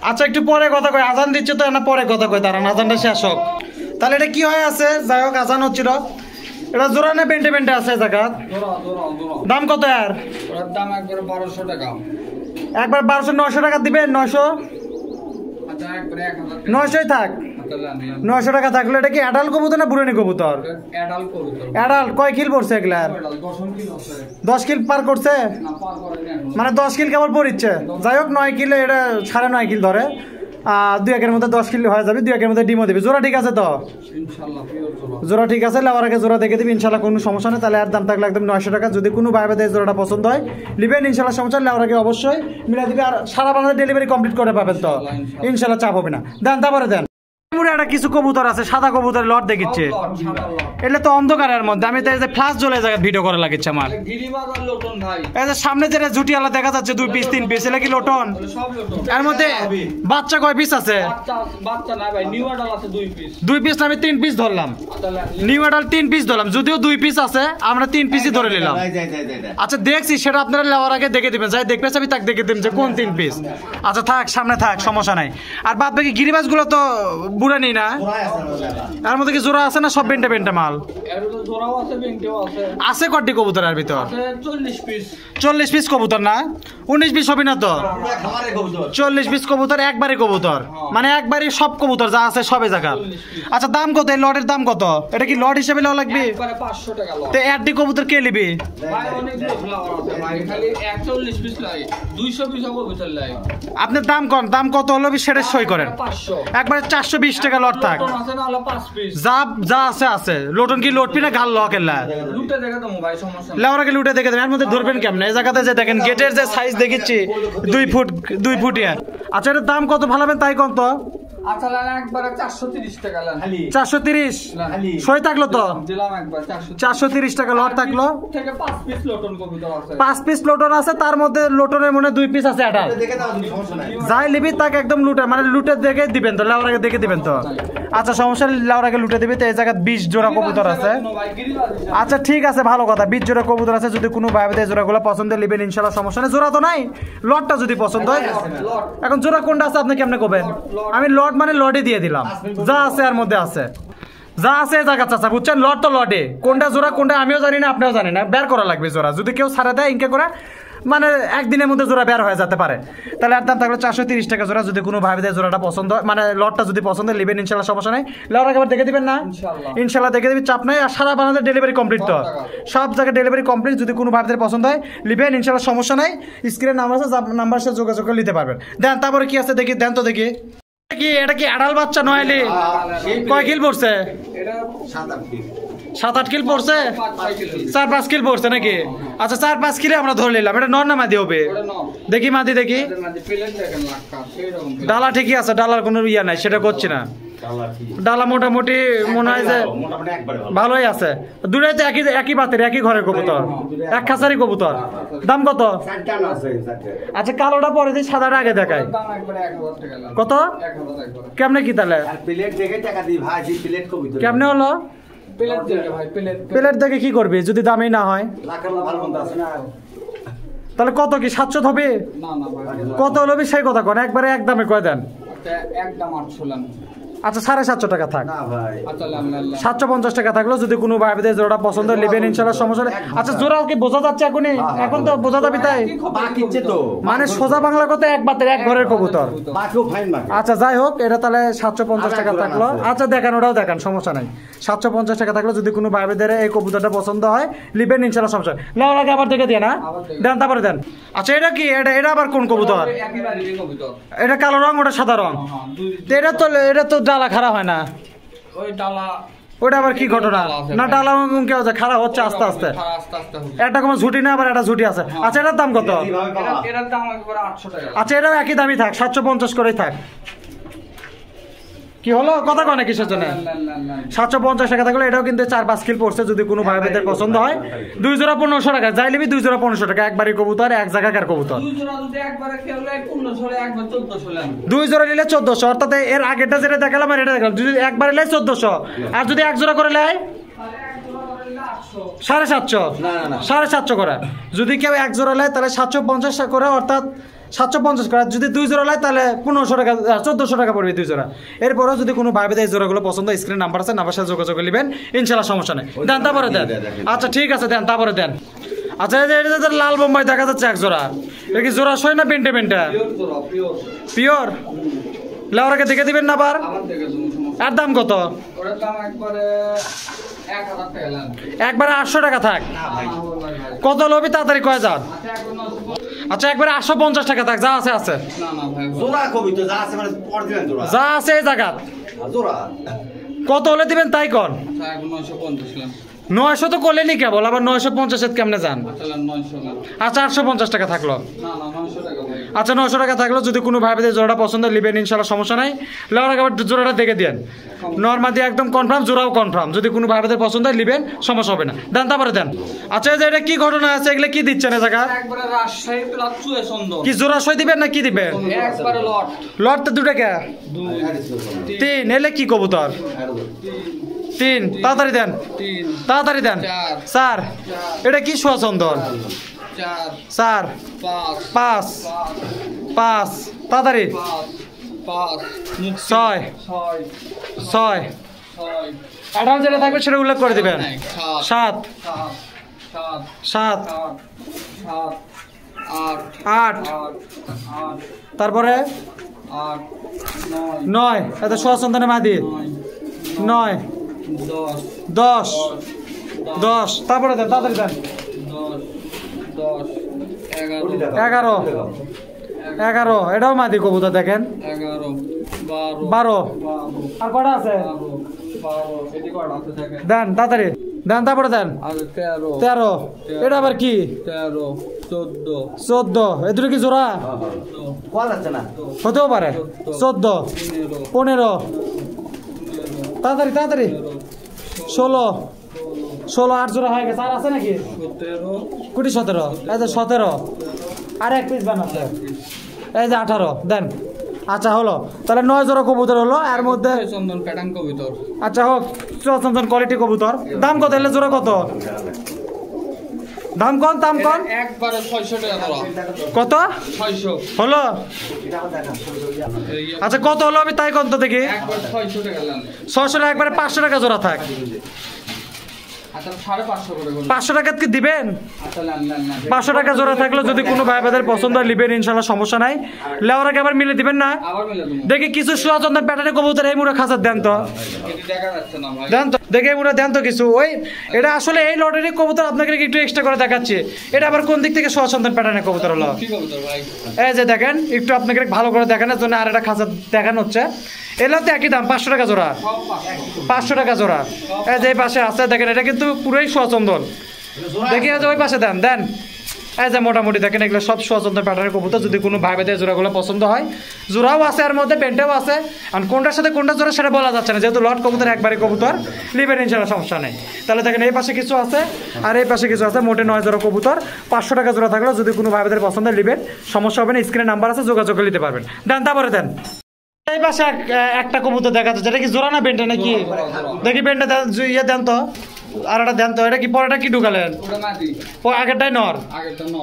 আচ্ছা একটু পরে কথা কই আজান দিচ্ছে তো না পরে কথা কই তারা আজানটা শেষ হোক তাহলে এটা কি হয় আছে যাই হোক আজান হচ্ছিল এটা জোড়া না পেন্টে আছে জায়গা জোড়া দাম কত আর ওর দাম একবার 1200 টাকা একবার 900 টাকা দিবেন 900 আচ্ছা একবার 1000 900ই থাক 900 টাকা থাকলে এটা কি অ্যাডাল কবুতর না বুড়ানি কবুতর অ্যাডাল কবুতর অ্যাডাল কয় কিল পড়ছে এগুলা 10 কিল পার করছে না পার করে না মানে 10 কিল কেবল পড়িচ্ছে যাই হোক 9 কিলো এটা 9.5 কিল ধরে 2 একের মধ্যে 10 কিলো হয়ে যাবে 2 একের মধ্যে ডিমও দিবে জোড়া ঠিক আছে তো ইনশাআল্লাহ পিওর জোড়া ঠিক আছে লেওয়ার আগে জোড়া দেখে দিবি ইনশাআল্লাহ কোনো সমস্যা নেই তাহলে আর দাম থাকলে একদম 900 টাকা যদি কোনো ভাই ভাই জোড়াটা পছন্দ হয় লিবেন ইনশাআল্লাহ সমস্যা লেওয়ার আগে অবশ্যই মিলা দিবে আর সারা বাংলাদেশে ডেলিভারি কমপ্লিট করে পাবেন তো ইনশাআল্লাহ চাপ হবে না দেন তারপরে দেন একটা কিছু কবুতর আছে সাদা কবুতর লট দেখিচ্ছে এটা তো অন্ধকারের মধ্যে আমি তো এই যে ফ্ল্যাশ জ্বলে জায়গা ভিডিও করা লাগছে আমার গিরিবাজার লোটন ভাই এই যে সামনে যেটা জুটিয়ালা দেখা যাচ্ছে 2 পিস 3 পিস এটা কি লোটন সব লোটন এর মধ্যে বাচ্চা কয় পিস আছে বাচ্চা না ভাই নিউ অ্যাডাল আছে 2 পিস 2 পিস না আমি 3 পিস ধরলাম নিউ অ্যাডাল 3 পিস ধরলাম যদিও 2 পিস আছে আমরা 3 পিসই ধরে নিলাম আচ্ছা দেখছি সেটা আপনারা লেওয়ার আগে দেখে দিবেন যাই দেখবে আমি তাক দেখে দিবেন যে কোন 3 পিস আচ্ছা থাক সামনে থাক সমস্যা নাই আর বাদ বাকি গিরিবাজগুলো তো বুড়ানি নি না এর মধ্যে কি জোড়া আছে না সব বেন্টা বেন্টা মাল এর তো জোড়াও আছে বেংটেও আছে আছে কটি কবুতরের ভিতর আছে 40 পিস 40 পিস কবুতর না 19 পিস হবে না তো 40 পিস কবুতর একবারে কবুতর মানে একবারে সব কবুতর যা আছে সবে জায়গা আচ্ছা দাম কত এই লটের দাম কত এটা কি লট হিসেবে লওয়া লাগবে একবারে 500 টাকা লট তো এডি কবুতর কে নিবে ভাই অনেক ফ্লাওয়ার আছে ভাই খালি 41 পিস লাই 200 পিস কবুতর লাই আপনার দাম কোন দাম কত হলো সেটা সই করেন 500 একবারে 420 টাকা লট থাক লোটন আছে না হলো 5 পিস যা যা আছে আছে লোটন কি লোট পিনা গাল লকেলা লুটে দেখা তো ভাই সমস্যা নাই লেওরাকে লুটে দেখে দেবেন এর মধ্যে ধরবেন কেমনে এই জায়গাতে যে দেখেন গেটের যে সাইজ দেখেছি 2 ফুটিয়া আচ্ছা এর দাম কত ভালাবেন তাই কোন তো আচ্ছা লান একবারে 430 টাকা লান 430 সই থাকলো তো দিলাম একবার 430 টাকা লট থাকলো থেকে 5 পিস লোটন কবুতর আছে 5 পিস লোটন আছে তার মধ্যে লোটনের মনে 2 পিস আছে এটা যাই লিবি তাকে একদম লুটে মানে লুটে দেখে দিবেন তো লেওরাকে দেখে দিবেন তো আচ্ছা সমস্যা লেওরাকে লুটে দিবি তো এই জায়গায় 20 জোড়া কবুতর আছে আচ্ছা ঠিক আছে ভালো কথা 20 জোড়া কবুতর আছে যদি কোনো ভাইদের জোড়াগুলো পছন্দ লিবেন ইনশাআল্লাহ সমস্যা নেই জোড়া তো নাই লটটা যদি পছন্দ হয় এখন জোড়া কোনটা আছে আপনি কেমনে কবেন আমি লট মানে লটে দিয়ে দিলাম যা আছে এর মধ্যে আছে যা আছে জায়গা চাচা বুঝছেন লট তো লটে কোনটা জোড়া কোনটা আমিও জানি না আপনিও জানি না বের করা লাগবে জোড়া যদি কেউ ছাড়া দেয় ইনকে করে মানে একদিনের মধ্যে জোড়া বের হয়ে যেতে পারে তাহলে আর দাম থাকলো 430 টাকা জোড়া যদি কোনো ভাইদের জোড়াটা পছন্দ হয় মানে লটটা যদি পছন্দ হয় লিবেন ইনশাল্লাহ সমস্যা নাই লট একবার দেখে দিবেন না ইনশাল্লাহ দেখে দিবি চাপ নাই আর সারা বাংলাদেশ ডেলিভারি কমপ্লিট তো সব জায়গায় ডেলিভারি কমপ্লিট যদি কোনো ভাইদের পছন্দ হয় লিবেন ইনশাল্লাহ সমস্যা নাই স্ক্রিনে নাম্বার আছে নাম্বার সাথে যোগাযোগ করে নিতে পারবেন দেন তারপরে কি আছে দেখি দেন তো দেখি এটা কি আড়াল বাচ্চা নয়লি কয় কিল পড়ছে এটা 7-8 কিল পড়ছে 4-5 কিল পড়ছে নাকি আচ্ছা 4-5 কিলে আমরা ধরে নিলাম এটা নর না মাদি হবে দেখি মাদি দেখি ডালা ঠিকই আছে ডালার কোনো ইয়া নাই সেটা করছি না ডালা মোটামুটি মনে হয় যে ভালোই আছে দুটাই তো একই বাতের একই ঘরের কবুতর এক খাঁচারি কবুতর দাম কত আচ্ছা কালোটা পরে দিই সাদাটা আগে দেখায় কত কেমনে কি তাহলে কেমনে হলো প্লেট দেখে কি করবি যদি দামই না হয় তাহলে কত কি 700 হবে কত হলো সেই কথা কোন একবারে এক দামে কয় দেন একদম 800 আচ্ছা 750 টাকা থাক 750 টাকা থাকলো যদি কোনো ভাইদের জোড়া পছন্দ নেবেন ইনশাআল্লাহ সমস্যা নেই আচ্ছা জোড়া কি বোঝা যাচ্ছে এখন তো বোঝা যাবে তাই মানে সোজা বাংলা কথা এক বাতের এক ঘরের কবুতর আচ্ছা যাই হোক এটা তাহলে 750 টাকা থাকলো আচ্ছা দেখান ওটাও দেখান সমস্যা নাই 750 টাকা থাকলো যদি কোনো ভাইদের এই কবুতরটা পছন্দ হয় নেবেন ইনশাআল্লাহ সমস্যা নেওয়ার আগে আবার দেখে দিয়ে না দেন তারপরে দেন আচ্ছা এটা কি এটা আবার কোন কবুতর এটা কালো রং ওটা সাদা রং এটা তো ডালা খারাপ হয় না ওই ডালা ওটা আবার কি ঘটনা না ডালা কেউ খারাপ হচ্ছে আস্তে আস্তে একটা কোনো ঝুটি না আবার একটা ঝুটি আছে আচ্ছা এটার দাম কত এটার দাম একবারে 800 টাকা আচ্ছা এটাও একই দামই থাক 750 করেই থাক কি হলো কথা কয় না কিসের জন্য 750 টাকা থাকলে এটাও কিন্তু 4-5 কিল পড়ছে যদি কোনো ভাইদের পছন্দ হয় 2 জোড়া 1500 টাকা যাই লিবি 2 জোড়া 1500 টাকা একবারই কবুতর এক জায়গাকার কবুতর 2 জোড়া যদি একবারে কেউ লাই 1500 একবার 1400 2 জোড়া নিলে 1400 অর্থাৎ এর আগেরটা যেটা দেখালাম আর এটা দেখালাম যদি একবারে লাই 1400 আর যদি এক জোড়া করে লাই 750 করে যদি কেউ এক জোড়া লাই তাহলে 750 করে অর্থাৎ 750 করে যদি 2 জোড়া লাই তাহলে 1500 টাকা 1400 টাকা পড়বে 2 জোড়া এরপরও যদি কোনো ভাইদের এই জোড়াগুলো পছন্দ স্ক্রিন নাম্বার আছে নাম্বার সাথে যোগাযোগ নেবেন ইনশাআল্লাহ সমস্যা নেই দেন তারপরে দেন আচ্ছা ঠিক আছে দেন তারপরে দেন আচ্ছা এটা লাল বোম্বাই দেখা যাচ্ছে এক জোড়া এটা কি জোড়া সই না পেন্টে পিওর লাউরাকে দেখে দিবেন না আবার আর দাম কত একবারে 800 টাকা থাক কত লবি তাড়াতাড়ি কয় যান আচ্ছা একবারে 850 টাকা থাক যা আছে আছে যা আছে এই জায়গা কত হলে দিবেন তাই কন 900 তো করলেনি কেবল আবার 950 কেমনে যান আচ্ছা 850 টাকা থাকলো আচ্ছা 900 টাকা থাকলো যদি কোনো ভাইদের জোড়াটা পছন্দ লিবেন ইনশাআল্লাহ সমস্যা নাই লাউরা আবার জোড়াটা দেখে দেন নরমাদি একদম কনফার্ম জোড়াও কনফার্ম যদি কোনো ভাইদের পছন্দ হয় লিবেন সমস্যা হবে না দেন তারপরে দেন আচ্ছা এই যে এটা কি ঘটনা আছে এগুলা কি দিচ্ছেন এই জায়গা একবারে রাজশাহী প্লাস চুয়ে সুন্দর কি জোড়া সই দিবেন না কি দিবেন একবারে লট লট তো দুটো কে 3 এলে কি কবুতর 3 তাড়াতাড়ি দেন 3 তাড়াতাড়ি দেন 4 এটা কি সোয়া সুন্দর 4 4 5 5 তাড়াতাড়ি 5 ছয় 6 ছয় 6 অ্যাডভান্স যেটা থাকবে সেটা উল্লেখ করে দিবেন 7 7 8 তারপরে 9 এত সোয়া সন্তানে মাদি 9 10 10 তারপরে দেন তাড়াতাড়ি দেন 11 11 এটাও মাদি কবুতর দেখেন 12 আর কটা আছে দেন তাড়াতাড়ি দেন তারপরে দেন 13 এটা আবার কি 14 এ দুটো কি জোড়া হতেও পারে 14 15 তাড়াতাড়ি তাড়াতাড়ি 16 8 জোড়া হয়ে গেছে আর আছে নাকি 17 এই যে 17 আর এক পিস বানাচ্ছে এই যে 18 দেন আচ্ছা হলো তাহলে 9 জোড়া কবুতর হলো এর মধ্যে চন্দন প্যাটার্ন কবুতর আচ্ছা হোক চন্দন কোয়ালিটি কবুতর দাম কত এলে জোড়া কত দাম কোন একবারে 600 টাকা ধরা কত 600 হলো আচ্ছা কত হলো আমি তাই কত দেখি একবার 600 টাকা নেন 600 টাকা একবারে 500 টাকা জোড়া থাক আচ্ছা 550 করে বলুন 500 টাকা কি দিবেন আচ্ছা নেন 500 টাকা জোড়া থাকলে যদি কোনো ভাই বাদের পছন্দ হয় লিবেন ইনশাআল্লাহ সমস্যা নাই লেওরাকে আবার মিলে দিবেন না আবার মিলে দেবো দেখি কিছু সুচন্দন প্যাটার্নে কবুতর এই মুড়া খাঁচার দেন তো এটি দেখা যাচ্ছে না ভাই দেন তো দেখে মুড়া দেন তো কিছু ওই এটা আসলে এই লটারি কবুতর আপনাকে একটু এক্সট্রা করে দেখাচ্ছি এটা আবার কোন দিক থেকে সুচন্দন প্যাটার্নে কবুতর হলো কি কবুতর ভাই এই যে দেখেন একটু আপনাকে ভালো করে দেখানোর জন্য আর একটা খাঁচা দেখানো হচ্ছে এগুলো তো একই দাম 500 টাকা জোড়া সব 500 টাকা জোড়া এই যে এই পাশে আছে দেখেন এটা কিন্তু পুরোই সুচন্দন দেখি এই যে ওই পাশে দেন এই যে মোটামুটি দেখেন এগুলো সব সুচন্দন প্যাটার্নের কবুতর যদি কোনো ভাই ভাইদের জোড়াগুলো পছন্দ হয় জোড়াও আছে আর মধ্যে পেন্টেও আছে আর কোনটার সাথে কোনটা জোড়া সেটা বলা যাচ্ছে না যেহেতু লট কবুতর একবারই কবুতর লিবেন ইনশাআল্লাহ সমস্যা নেই তাহলে দেখেন এই পাশে কিছু আছে আর এই পাশে কিছু আছে মোটে 9 জোড়া কবুতর 500 টাকা জোড়া থাকলেও যদি কোনো ভাই ভাইদের পছন্দ লিবেন সমস্যা হবে না স্ক্রিনে নাম্বার আছে যোগাযোগ করে নিতে পারবেন দেন তারপরে দেন এই পাশে একটা কবুতর দেখা যাচ্ছে এটা কি জোড়া না বেন্টা নাকি দেখি বেন্টা ইয়ে দেন তো আর একটা দেন তো এটা কি পরেটা কি ঢুকালেন ওটা মাটি আগেরটাই নর আগেরটা ন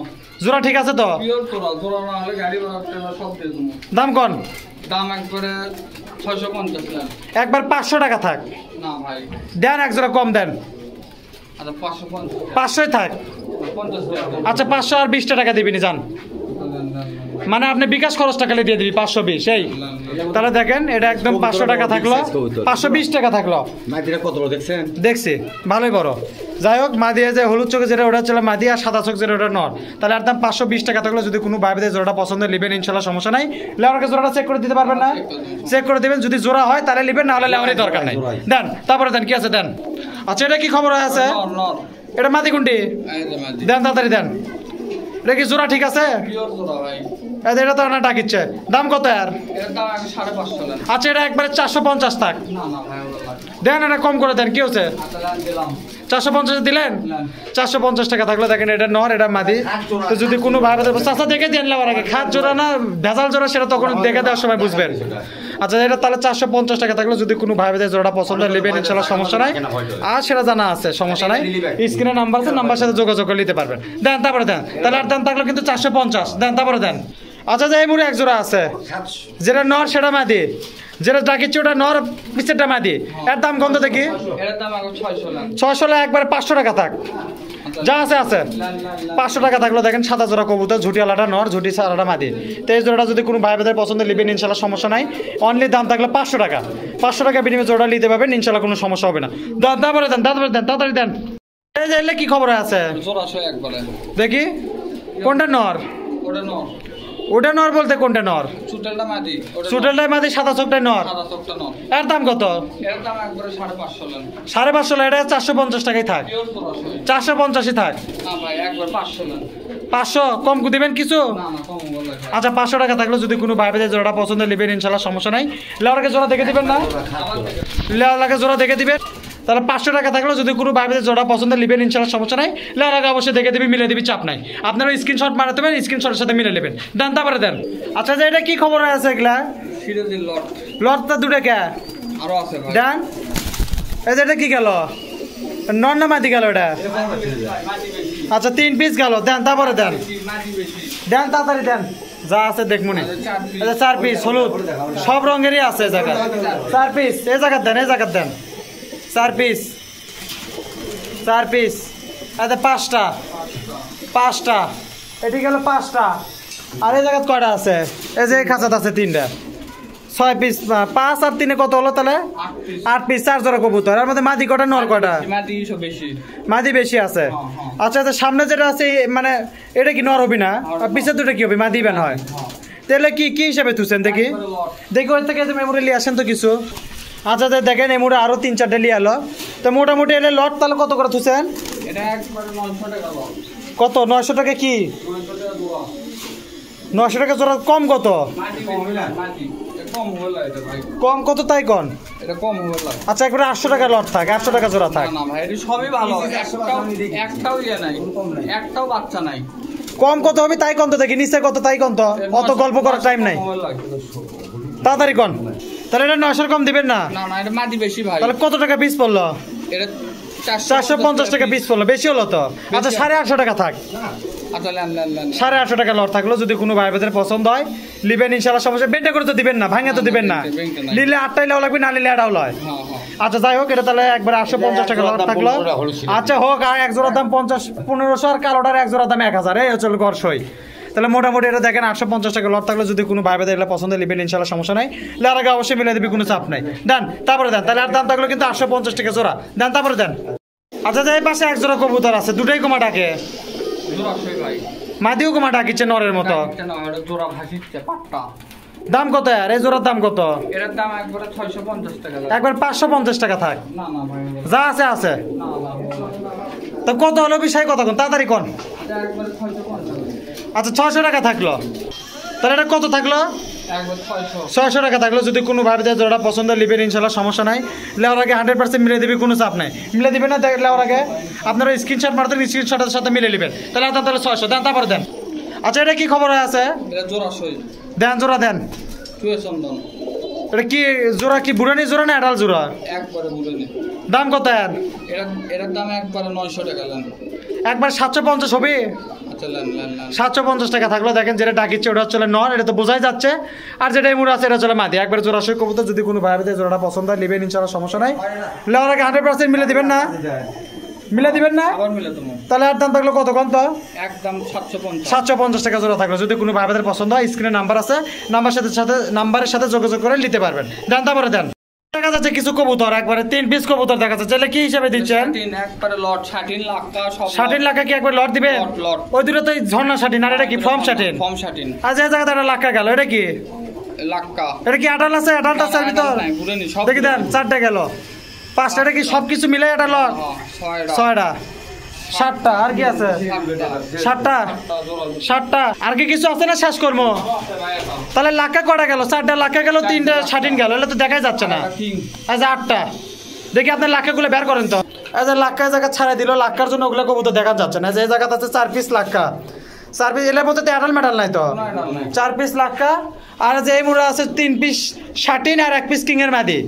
জোড়া ঠিক আছে তো পিওর তোরা না হলে গাড়ি ভাড়া সব দিয়ে দেবো দাম কোন দাম একবারে 650 টাকা একবার 500 টাকা থাক না ভাই দেন এক জোড়া কম দেন আচ্ছা 550 500 থাক 50 টাকা আচ্ছা 500 আর 20 টাকা দিবিনি জান মানে আপনি বিকাশ খরচটা খালি দিয়ে দিবি 520 এই তাহলে দেখেন এটা একদম 500 টাকা থাকলো 520 টাকা থাকলো মাটিটা কত দেখছেন দেখছি ভালোই বড় যাই হোক মাদিয়া যে হলুদ চোখে যেটা ওটা ছিল মাদিয়া সাদা চোখ যেটা ওটা নর তাহলে আর দাম 520 টাকা থাকলো যদি কোনো ভাইদের জোড়াটা পছন্দ নেবেন ইনশাল্লাহ সমস্যা নাই লেওয়ারকে জোড়াটা চেক করে দিতে পারবেন না চেক করে দিবেন যদি জোড়া হয় তাহলে নেবেন না হলে লেওয়ারই দরকার নাই দেন তারপরে দেন কি আছে দেন আচ্ছা এটা কি খবর আছে নর এটা মাদি কুন্ডি এই যে মাটি দেন তাড়াতাড়ি দেন এটা কি জোড়া ঠিক আছে পিওর তোরা ভাই এটা তো না ডাকিচ্ছে দাম কত আর এর দাম আমি 550 টাকা আচ্ছা এটা একবারে 450 থাক না না ভাই ওটা লাগবে দেন এটা কম করে দেন কি হচ্ছে আচ্ছা লান দিলাম 450 দিলেন লান 450 টাকা থাকলো দেখেন এটা নর এটা মাদি তো যদি কোনো ভাই চাচা দেখে দেন নেওয়ার আগে খাত জোড়া না ভেজাল জোড়া সেটা তখন দেখে দেওয়ার সময় বুঝবেন আচ্ছা এটা তাহলে 450 টাকা থাকলো যদি কোনো ভাই ভাইদের জোড়াটা পছন্দ নেবেন ইনশাআল্লাহ সমস্যা নাই আর সেটা জানা আছে সমস্যা নাই স্ক্রিনে নাম্বার আছে নাম্বার সাথে যোগাযোগ করে নিতে পারবেন দেন তারপরে দেন তাহলে আর দাম থাকলো কিন্তু 450 দেন তারপরে দেন আচ্ছা যে এই মুড়ে এক জোড়া আছে যেটা নর সেটা মাদি যেটা ডাকিচ্ছে ওটা নর পিছেরটা মাদি এর দাম কত দেখি এর দাম আগে 600 লান 600 টাকা একবার 500 টাকা থাক যা আছে আছে 500 টাকা থাকলো দেখেন সাদা জোড়া কবুতর ঝুটিয়ালাটা নর ঝুটি সারাটা মাদি তো এই জোড়াটা যদি কোনো ভাই ভাইদের পছন্দ নেবেন ইনশাল্লাহ সমস্যা নাই অনলি দাম থাকলো 500 টাকা 500 টাকা বিনিময়ে জোড়া নিতে পারবেন ইনশাল্লাহ কোনো সমস্যা হবে না তারপরে দেন তাড়াতাড়ি দেন এই যে কি খবর আছে জোড়া 100 একবারে দেখি কোনটা নর ওটা নর ওটা নর বলতে কোনটা নর চুটেলটা মাটি ওটা চুটেলটাই মাদি সাদা চোখটাই নর সাদা চকটা নর এর দাম কত এর দাম একবারে 550 লান 550 এটা 450 টাকাই থাক পিওর তোরা 450 থাক না ভাই একবার 500 লান 500 কম দিবেন কিছু না না কম বলে আচ্ছা 500 টাকা থাকলে যদি কোনো ভাই ভাইদের জোড়াটা পছন্দ নেবেন ইনশাল্লাহ সমস্যা নাই লেওয়ারকে জোড়া দেখে দিবেন না লেওয়ারকে জোড়া দেখে দিবেন তাহলে 500 টাকা থাকলে যদি কোনো ভাই ভাইদের জোড়া পছন্দ নেবেন ইনশাল্লাহ সমস্যা নাই লেওয়ারকে অবশ্যই দেখে দিবি মিলে দিবি চাপ নাই আপনারা স্ক্রিনশট মারাতে পারেন স্ক্রিনশটের সাথে মিলে নেবেন দেন তারপরে দেন আচ্ছা যে এটা কি খবর আছে এগুলা সিরাজির লট লটটা দুটো কে আরো আছে ভাই দেন এই যে এটা কি গেল নন না মাটি গেল এটা মাটি বেশি আচ্ছা 3 পিস গেল দেন তারপরে দেন মাটি বেশি দেন তাড়াতাড়ি দেন যা আছে দেখমুনি। আচ্ছা 4 পিস হলুদ সব রঙেরই আছে এই জায়গা। 4 পিস এই জায়গা দেন, এই জায়গা দেন। 4 পিস 4 পিস। আচ্ছা 5টা এটি গেল 5টা। আর এই জায়গা কয়টা আছে? এই যে খাঁচাত আছে 3টা। 6 পিস 5 আর 3 কত হলো তাহলে? 8 পিস। 4 জোড়া কবুতর। আর মধ্যে মাদি কটা নর কটা? মাদি বেশি আছে। আচ্ছা আচ্ছা সামনে যেটা আছে মানে এটা কি নর হবি না? আর পিছে দুটো কি হবে? মাদি বেন হয়। তাহলে কি কি হিসাবে তুলছেন দেখি? দেখি ওই থেকে মেমোরি লিয়ে আসেন তো কিছু। আচ্ছা দেখেন এমুড়ে আরো 3-4টা লিয়ে এলো। তো মোটামুটি এলে লট তাহলে কত করে তুলছেন? কত? 900 টাকা কি? 900 টাকা জোড়া। কম কত? কম কত তাই কন? আচ্ছা একবারে 800 টাকা লট থাক, 800 টাকা জোড়া থাক। সবই ভালো, একটাও ইয়ে নাই, একটাও বাচ্চা নাই। কম কত হবে তাই কন তো দেখি। নিচে কত তাই কন তো। অত গল্প করার টাইম নাই, তাড়াতাড়ি কন। তাহলে এটা 900 কম দিবেন না? না এটা মাটি বেশি ভাই। তাহলে কত টাকা পিস পড়লো? এটা 450 টাকা পিস পড়লো। বেশি হলো তো। আচ্ছা 850 টাকা থাক। 850 টাকা লট থাকলো। যদি কোনো ভাই বোনের পছন্দ হয় লিবেন ইনশাআল্লাহ, সমস্যা। বেন্টা করে তো দিবেন না, ভাঙে তো দিবেন না। নিলে 8টাই লেওয়া লাগবে, না নিলে এটাও লয়। আচ্ছা যাই হোক এটা তাহলে একবার 850 টাকা লট থাকলো। আচ্ছা হোক। আর এক জোড়ার দাম 1500 আর কালোটার এক জোড়ার দাম 1000। এই চলো ঘর সই। তাহলে মোটামুটি এটা দেখেন 850 টাকা লট থাকলো। যদি কোনো ভাই বোনের এগুলো পছন্দ লিবেন ইনশাআল্লাহ, সমস্যা নাই। এর আগে অবশ্যই মিলে দিবি, কোনো চাপ নাই। দেন তারপরে দেন। তাহলে আর দাম থাকলো কিন্তু 850 টাকা জোড়া। দেন তারপরে দেন। আচ্ছা এই পাশে এক জোড়া কবুতর আছে, দুটাই কমা ডাকে। মাদিও কমা ডাকিচ্ছে নরের মতো। দাম কত? আর এই জোড়ার দাম কত? এর দাম একবারে 650 টাকা। একবার 550 টাকা থাক। না না ভাই, যা আছে আছে। তো কত হলো বিষয় কত কোন? তাড়াতাড়ি কোন। একবারে 650। আচ্ছা 600 টাকা থাকলো। তাহলে এটা কত থাকলো? একবার 600 টাকা থাকলো। যদি কোনো ভাইদের জোড়া পছন্দ লিবেন ইনশাআল্লাহ, সমস্যা নাই। লেওয়ার আগে 100% মিলে দিবি, কোনো চাপ নাই। মিলে দিবেন না লেওয়ার আগে আপনারা স্ক্রিনশট মারতেন, স্ক্রিনশটের সাথে মিলে নেবেন। তাহলে আপনার তাহলে 600 দেন, তারপরে দেন। আচ্ছা এটা কি খবর আছে? এটা জোড়া সই দেন, জোড়া দেন। চুয়ে চন্দন। এটা কি জোড়া? কি বুড়ানি জোড়া না অ্যাডাল জোড়া? একবারে বুড়ানি। দাম কত? এর দাম একবারে 900 টাকা নেন। একবার 750 হবে। আচ্ছা নেন 750 টাকা থাকলো। দেখেন যেটা ডাকিচ্ছে ওটা হচ্ছে নর, এটা তো বোঝাই যাচ্ছে। আর যেটা মুড়া আছে এটা চলে মাদি। একবার জোড়া সই কবুতর। যদি কোনো ভাই বোনের জোড়াটা পছন্দ হয় লিবেন ইনশাআল্লাহ, সমস্যা নাই। লেওয়ার আগে 100% মিলে দিবেন না? মিলে দিবেন না? আবার মিলে দেবো। তাহলে আর দাম থাকলো কত কোন তো? একদম 750। 750 টাকা জোড়া থাকলো। যদি কোনো ভাই বোনের পছন্দ হয় স্ক্রিনে নাম্বার আছে, নাম্বারের সাথে যোগাযোগ করে নিতে পারবেন। দেন তারপরে দেন। দেখা যাচ্ছে কিছু কবুতর একবারে 3 পিস কবুতর দেখা যাচ্ছে। তাহলে কি হিসাবে দিচ্ছেন? একবারে লট 60 লাখ টাকা সব। 60 লাখ কি একবার লট দিবেন? লট। ওই দুটো তো ঝর্ণা 60। আর এটা কি ফর্ম 60? ফর্ম 60। আচ্ছা এই জায়গাতে একটা লাখ গেল। এটা কি লাক্কা? এটা কি আটাল আছে? আটালটা আছে ভিতর? দেখি দেন। 4টা গেল, 5টা কি সবকিছু মিলে এটা লট? 6টা 7টা। আর কি আছে? 7টা। আর কি কিছু আছে না? শেষ করবো। তাহলে লাখা কটা গেল? 4টা লাখা গেল, 3টা 60 গেল। এগুলো তো দেখাই যাচ্ছে না। আচ্ছা 8টা। দেখি আপনার লাখাগুলো বের করেন তো। আচ্ছা লাখা জায়গা ছাড়া দিল, লাখার জন্য ওগুলো কবুতর দেখা যাচ্ছে না। যে জায়গাতে আছে 4 পিস লাখা, 4 পিস। এর মধ্যে তো অ্যাডাল মেডাল নাই তো। 4 পিস লাখা। আর যে এই মুড়া আছে 3 পিস 60 আর 1 পিস কিং এর মাদি।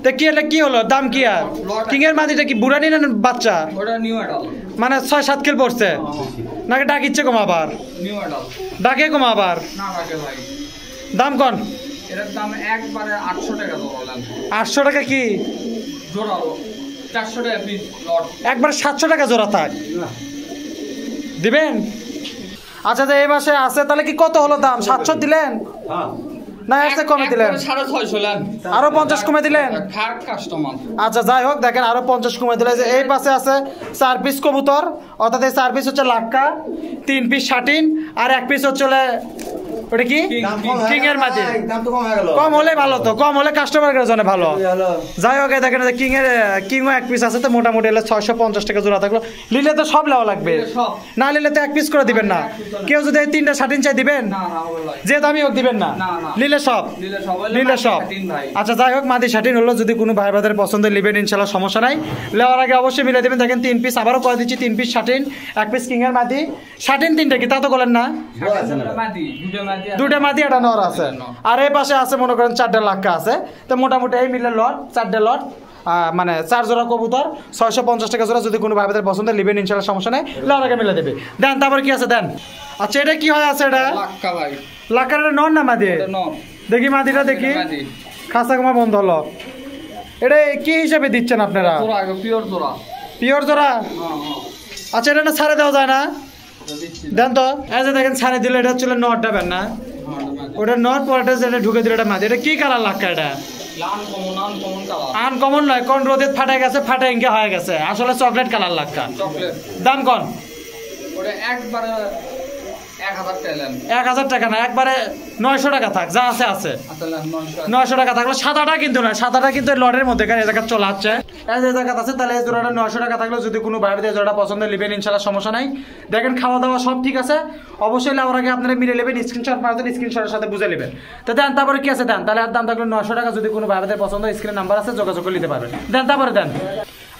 তো কি হলো? কি হলো দাম কি? আর কিং এর মাদিটা কি বুড়ানি না বাচ্চা? ওটা নিউ অ্যাডাল। মানে 6-7 কিল পড়ছে নাকি? ডাক ইচ্ছে কম আবার? New adult. ডাকে কম আবার? না ডাকে ভাই। দাম কোন? এর দাম একবারে 800 টাকা বললেন। 800 টাকা কি জোড়া? 400 টাকা পিস লট। একবার 700 টাকা জোড়া থাক। দিবেন? আচ্ছা এই মাসে আছে তাহলে কি কত হলো দাম? 700 দিলেন না এসে কমে দিলেন? 650 নেন। আরো 50 কমে দিলেন? খাট কাস্টমার। আচ্ছা যাই হোক দেখেন আরো 50 কমে দিলে। যে এই পাশে আছে 4 পিস কবুতর, অর্থাৎ এই 4 পিস হচ্ছে লাক্কা, 3 পিস 60 আর 1 পিস হচ্ছে ওটা কি কিং এর মাঝে। কম হলে ভালো তো, কম হলে কাস্টমারের জন্য ভালো। যাই হোক দেখেন কিংও 1 পিস আছে। তো মোটামুটি হলে 650 টাকা জোড়া থাকলো। নিলে তো সব লেওয়া লাগবে, না নিলে তো 1 পিস করে দিবেন না। কেউ যদি 3টা 60 চাই দিবেন? যে দামি হোক দিবেন না। নিলে সব। আচ্ছা যাই হোক মাদি 60 হলো। যদি কোনো ভাই ভাইদের পছন্দ লিবেন ইনশাআল্লাহ, সমস্যা নাই। লেওয়ার আগে অবশ্যই মিলে দেবেন। দেখেন 3 পিস আবারও করে দিচ্ছি। 3 পিস 60, 1 পিস কিং এর মাদি 60। 3টা কি তা তো বলেন না? দুটা মাদি একটা নর আছে। আর এই পাশে আছে মনে করেন 4টা লাক্কা আছে। তো মোটামুটি এই মিলে লট 4টা লট, মানে 4 জোড়া কবুতর 650 টাকা জোড়া। যদি কোনো ভাইদের পছন্দ লিবেন ইনশাআল্লাহ, সমস্যা নাই। লেওয়ার আগে মিলে দেবে। দেন তারপর কি আছে দেন। আচ্ছা এটা কি হয় আছে? এটা লাক্কা ভাই। লাকারের নর না মাদি? এটা নর। দেখি মাদিটা দেখি। মাদি। খাসা কমা বন্ধ হলো। এটা কি হিসাবে দিচ্ছেন আপনারা? জোড়া পিওর জোড়া। পিওর জোড়া? আচ্ছা এটা না ছাড়ে দেওয়া যায় না? দিচ্ছি। দেন তো। এই যে দেখেন ছাড়ে দিলে এটা হচ্ছে নর ডাবেন না? ওটা নর পরেটা যেটা ঢুকে দিলে এটা মাদি। এটা কি কালার লাক্কা এটা? Uncommon colour. আনকমন নয়, কোন রোদে ফাটে গেছে, ফাটে ইনকে হয়ে গেছে, আসলে চকলেট কালার লাক্কা। চকলেট। দাম কোন? ওটা একবারে 1000 টাকা নেন। 1000 টাকা না, একবারে 900 টাকা থাক, যা আছে আছে। আচ্ছা নেন 900। 900 টাকা থাকলো। সাদাটা কিন্তু না, সাদাটা কিন্তু লটের মধ্যে এই জায়গা চলে আসছে। এই যে জায়গা আছে, তাহলে এই জোড়াটা 900 টাকা থাকলো। যদি কোনো ভাইদের এই জোড়াটা পছন্দ নেবেন ইনশাআল্লাহ, সমস্যা নাই। দেখেন খাওয়া দাওয়া সব ঠিক আছে, অবশ্যই নেওয়ার আগে আপনারা মিলে নেবেন, স্ক্রিনশট মারবেন, স্ক্রিনশটের সাথে বুঝে নেবেন। তো দেন তারপরে কি আছে দেন, তাহলে আর দাম থাকলো 900 টাকা। যদি কোনো ভাইদের পছন্দ, স্ক্রিনে নাম্বার আছে, যোগাযোগ করে নিতে পারবেন। দেন তারপরে দেন।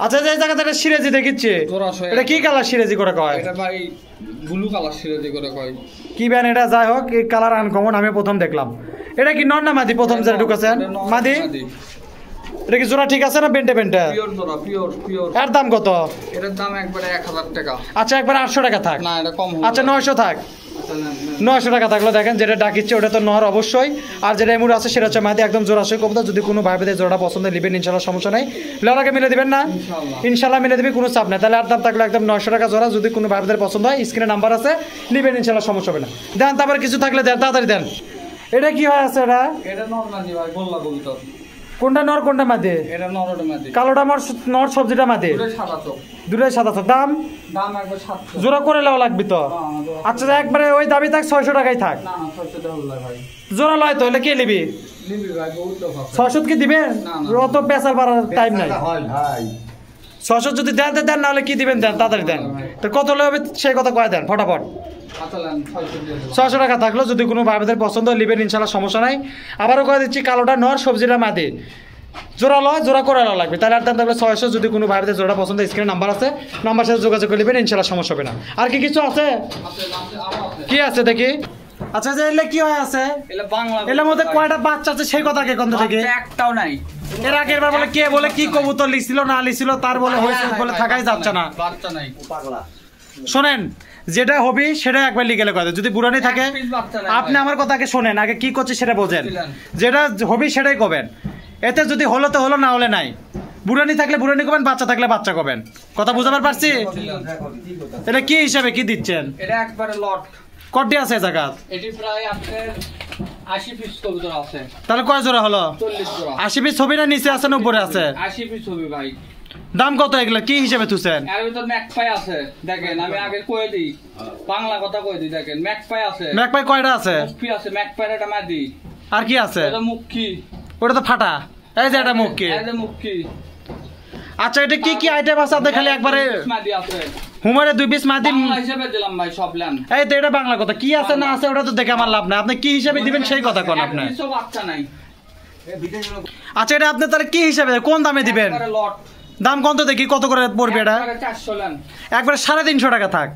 আচ্ছা যে জায়গাতে এটা সিরাজি দেখিচ্ছে, এটা কি কালার সিরাজি করে কয়? এটা ভাই ব্লু কালার সিরাজি করে কয়। কি ব্যান এটা? যাই হোক, এই কালার আনকমন, আমি প্রথম দেখলাম। এটা কি নর না মাদি? প্রথম যেটা ঢুকেছেন মাদি? এটা কি জোড়া ঠিক আছে না বেন্টে বেন্টে? পিওর জোড়া, পিওর। এর দাম কত? এটার দাম একবারে 1000 টাকা। আচ্ছা একবার 800 টাকা থাক। না এটা কম হবে। আচ্ছা 900 থাক। আচ্ছা নেন, নেন। 900 টাকা থাকলো। দেখেন যেটা ডাকিচ্ছে ওটা তো নর অবশ্যই, আর যেটা এমুর আছে সেটা হচ্ছে মাদি, একদম জোড়াশয় কবুতর। যদি কোনো ভাই বোনের জোড়া পছন্দ নেবেন ইনশাআল্লাহ, সমস্যা নাই। লেওয়াকে মিলে দিবেন না? ইনশাআল্লাহ মিলে দিবি, কোনো চাপ নাই। তাহলে আর দাম থাকলো একদম 900 টাকা জোড়া। যদি কোনো ভাই বোনের পছন্দ হয়, স্ক্রিনে নাম্বার আছে, নিবেন ইনশাআল্লাহ, সমস্যা হবে না। দেন তারপরে কিছু থাকলে দেন, তাড়াতাড়ি দেন। এটা কি হয় আছে এটা? এটা নর মাদি ভাই, গোল্লা কবুতর। কোনটা নর কোনটা মাদি? এটা নর, ওটা মাদি। কালোটা নর, সবজিটা মাদি। দুটোই সাদা চোখ। দুটোই সাদা আছে। দাম দাম একবার 700। জোড়া করে লেওয়া লাগবে তো? আচ্ছা একবারে ওই দাবি থাক, 600 টাকাই থাক। না না 600 টাকা হলো ভাই। জোড়া লয় তো, হলে কে নিবি? নিবি ভাই, বহুত লোক আছে। 600 কি দিবেন? না, না। অত পেশাল বাড়ার টাইম নাই। হয় ভাই 600 যদি দেন দেন, নাহলে কি দিবেন দেন, তাড়াতাড়ি দেন। তো কত হবে সেই কথা কয়ে দেন ফটাফট। আচ্ছা নেন 600 দিয়ে দেব। 600 টাকা থাকলো। যদি কোনো ভাইদের পছন্দ নিবেন ইনশাল্লাহ, সমস্যা নাই। আবারও কয়ে দিচ্ছি, কালোটা নর, সবজিটা মাদি। জোড়া লয়, জোড়া করে লওয়া লাগবে। তাহলে আর দাম থাকলে 600। যদি কোনো ভাইদের জোড়া পছন্দ, স্ক্রিনে নাম্বার আছে, নাম্বার সাথে যোগাযোগ করে নেবেন ইনশাল্লাহ, সমস্যা হবে না। আর কি কিছু আছে? কি আছে দেখি। আচ্ছা যে এলে কি হয় আছে? এটা বাংলা। এর মধ্যে কয়টা বাচ্চা আছে সেই কথা কে কোনটা থেকে? বাচ্চা একটাও নাই। এর আগের বার বলে কে বলে কি কবুতর লিখছিল না লিখছিল, তার বলে হয়েছে বলে থাকাই যাচ্ছে না। বাচ্চা নাই। পাগলা শোনেন, যেটা হবি সেটা একবার লিগেলে কথা। যদি বুড়ানি থাকে, এক piece বাচ্চা নাই আপনি ভাই। আমার কথাকে শোনেন, আগে কি করছে সেটা বোঝেন। বুঝলেন। যেটা হবি সেটাই করবেন। এতে যদি হলো তো হলো, না হলে নাই। বুড়ানি থাকলে বুড়ানি করবেন, বাচ্চা থাকলে বাচ্চা করবেন। কথা বুঝাবার পারছি? এটা কি হিসাবে কি দিচ্ছেন? এটা একবারে লট। কটি আছে জায়গা? এটি প্রায় আপনার 80 পিস কবুতর আছে। তাহলে কয় জোড়া হলো? 40 জোড়া। 80 পিস ছবি না নিচে আছে না উপরে আছে? 80 পিস হবে ভাই। দাম কত এগুলো কি হিসাবে তুলছেন? এর ভিতর ম্যাকপাই আছে, দেখেন আমি আগে কয়ে দিই, বাংলা কথা কয়ে দিই। দেখেন ম্যাকপাই আছে, ম্যাকপাই কয়টা আছে? মুখি আছে, ম্যাকপাই এটা মাদি। আর কি আছে? এটা মুখি। ওটা তো ফাটা। এই যে এটা মুখ কি? এটা মুখি। আচ্ছা এটা কি কি আইটেম আছে আপনি খালি একবারে মাদি আছে। হুমারে 2 পিস মাদি বাংলা হিসেবে দিলাম ভাই সব ল্যান। এই তো এটা বাংলা কথা। কি আছে না আছে ওটা তো দেখে আমার লাভ নাই। আপনি কি হিসাবে দিবেন সেই কথা কোন আপনি? কিছু বাচ্চা নাই। আচ্ছা এটা আপনি তাহলে কি হিসাবে কোন দামে দিবেন? একবারে লট। দাম কত দেখি, কত করে পড়বে এটা? একবারে 400 ল্যান। একবারে 350 টাকা থাক।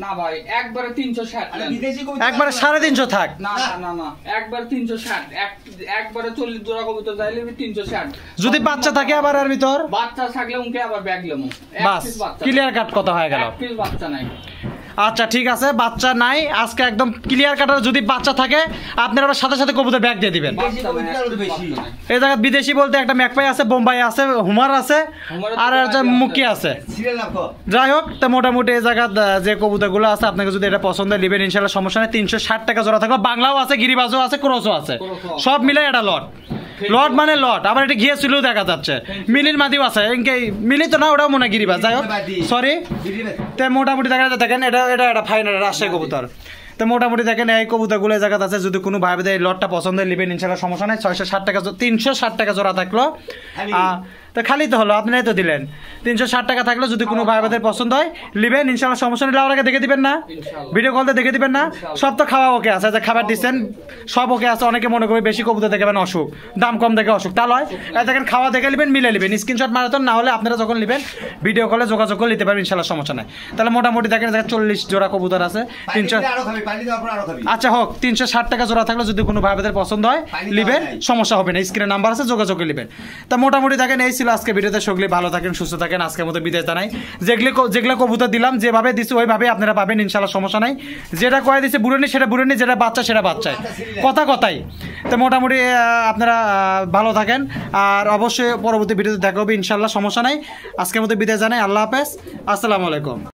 না ভাই, একবারে 360 ল্যান। একবারে 350 থাক। না না না না, একবারে 360। একবারে 40 জোড়া কবুতর চাইলে 360। যদি বাচ্চা থাকে আবার এর ভিতর? বাচ্চা থাকলে উনকে আবার ব্যাগ লেমু। বাস ক্লিয়ার কাট কথা হয়ে গেল। এক পিস বাচ্চা নাই। আচ্ছা ঠিক আছে, বাচ্চা নাই আজকে একদম ক্লিয়ার কাটার। যদি বাচ্চা থাকে আপনারা আবার সাথে সাথে কবুতর ব্যাগ দিয়ে দিবেন। বাচ্চা নাই। এই জায়গায় বিদেশি বলতে একটা ম্যাকপাই আছে, বোম্বাই আছে, হুমার আছে, আর একটা মুকি আছে। যাই হোক, তো মোটামুটি এই জায়গা যে কবুতরগুলো আছে আপনাকে যদি এটা পছন্দ হয় নেবেন ইনশাআল্লাহ, সমস্যা নেই। 360 টাকা জোড়া থাকলো। বাংলাও আছে, গিরিবাজও আছে, ক্রসও আছে, সব মিলে এটা লট। লট মানে লট। আবার এটা ঘিয়ে ছিল দেখা যাচ্ছে। মিলির মাদিও আছে, এনকে মিলি তো না, ওটাও মনে হয় গিরিবাজ। যাই হোক সরি। তো মোটামুটি দেখা যাচ্ছে, দেখেন এটা এটা এটা ফাইনাল রাজশাহী কবুতর। তো মোটামুটি দেখেন এই কবুতরগুলো এই জায়গাতে আছে। যদি কোনো ভাই এই লটটা পছন্দ হয় নেবেন ইনশাআল্লাহ, সমস্যা নেই। 660 টাকা 360 টাকা জোড়া থাকলো। তো খালি তো হলো, আপনারাই তো দিলেন। 360 টাকা থাকলে যদি কোনো ভাই বোনের পছন্দ হয় নেবেন ইনশাআল্লাহ, সমস্যা নেই। আগে দেখে দিবেন না? ভিডিও কলতে দেখে দিবেন না? সব তো খাওয়া ওকে আছে, যে খাবার দিচ্ছেন সব ওকে আছে। অনেকে মনে করবে বেশি কবুতর দেখবেন অসুখ, দাম কম দেখে অসুখ, তা নয়। দেখেন খাওয়া দেখে নেবেন, মিলে নেবেন, স্ক্রিনশট মারাতন না হলে আপনারা যখন নেবেন ভিডিও কলে যোগাযোগ করে নিতে পারবেন ইনশাআল্লাহ, সমস্যা নাই। তাহলে মোটামুটি দেখেন 40 জোড়া কবুতর আছে। 300 আচ্ছা হোক, 360 টাকা জোড়া থাকলে যদি কোনো ভাই বোনের পছন্দ হয় নেবেন, সমস্যা হবে না। স্ক্রিনে নাম্বার আছে, যোগাযোগ করে নেবেন। তা মোটামুটি দেখেন এই ছিল ছিল আজকে ভিডিওতে। সকলে ভালো থাকেন, সুস্থ থাকেন, আজকের মতো বিদায় জানাই। যেগুলো কবুতর দিলাম যেভাবে দিচ্ছি ওইভাবে আপনারা পাবেন ইনশাল্লাহ, সমস্যা নাই। যেটা কয়ে দিচ্ছে বুড়নি সেটা বুড়নি, যেটা বাচ্চা সেটা বাচ্চায়, কথাই। তো মোটামুটি আপনারা ভালো থাকেন, আর অবশ্যই পরবর্তী ভিডিওতে দেখা হবে ইনশাল্লাহ, সমস্যা নাই। আজকের মতো বিদায় জানাই, আল্লাহ হাফেজ, আসসালামু আলাইকুম।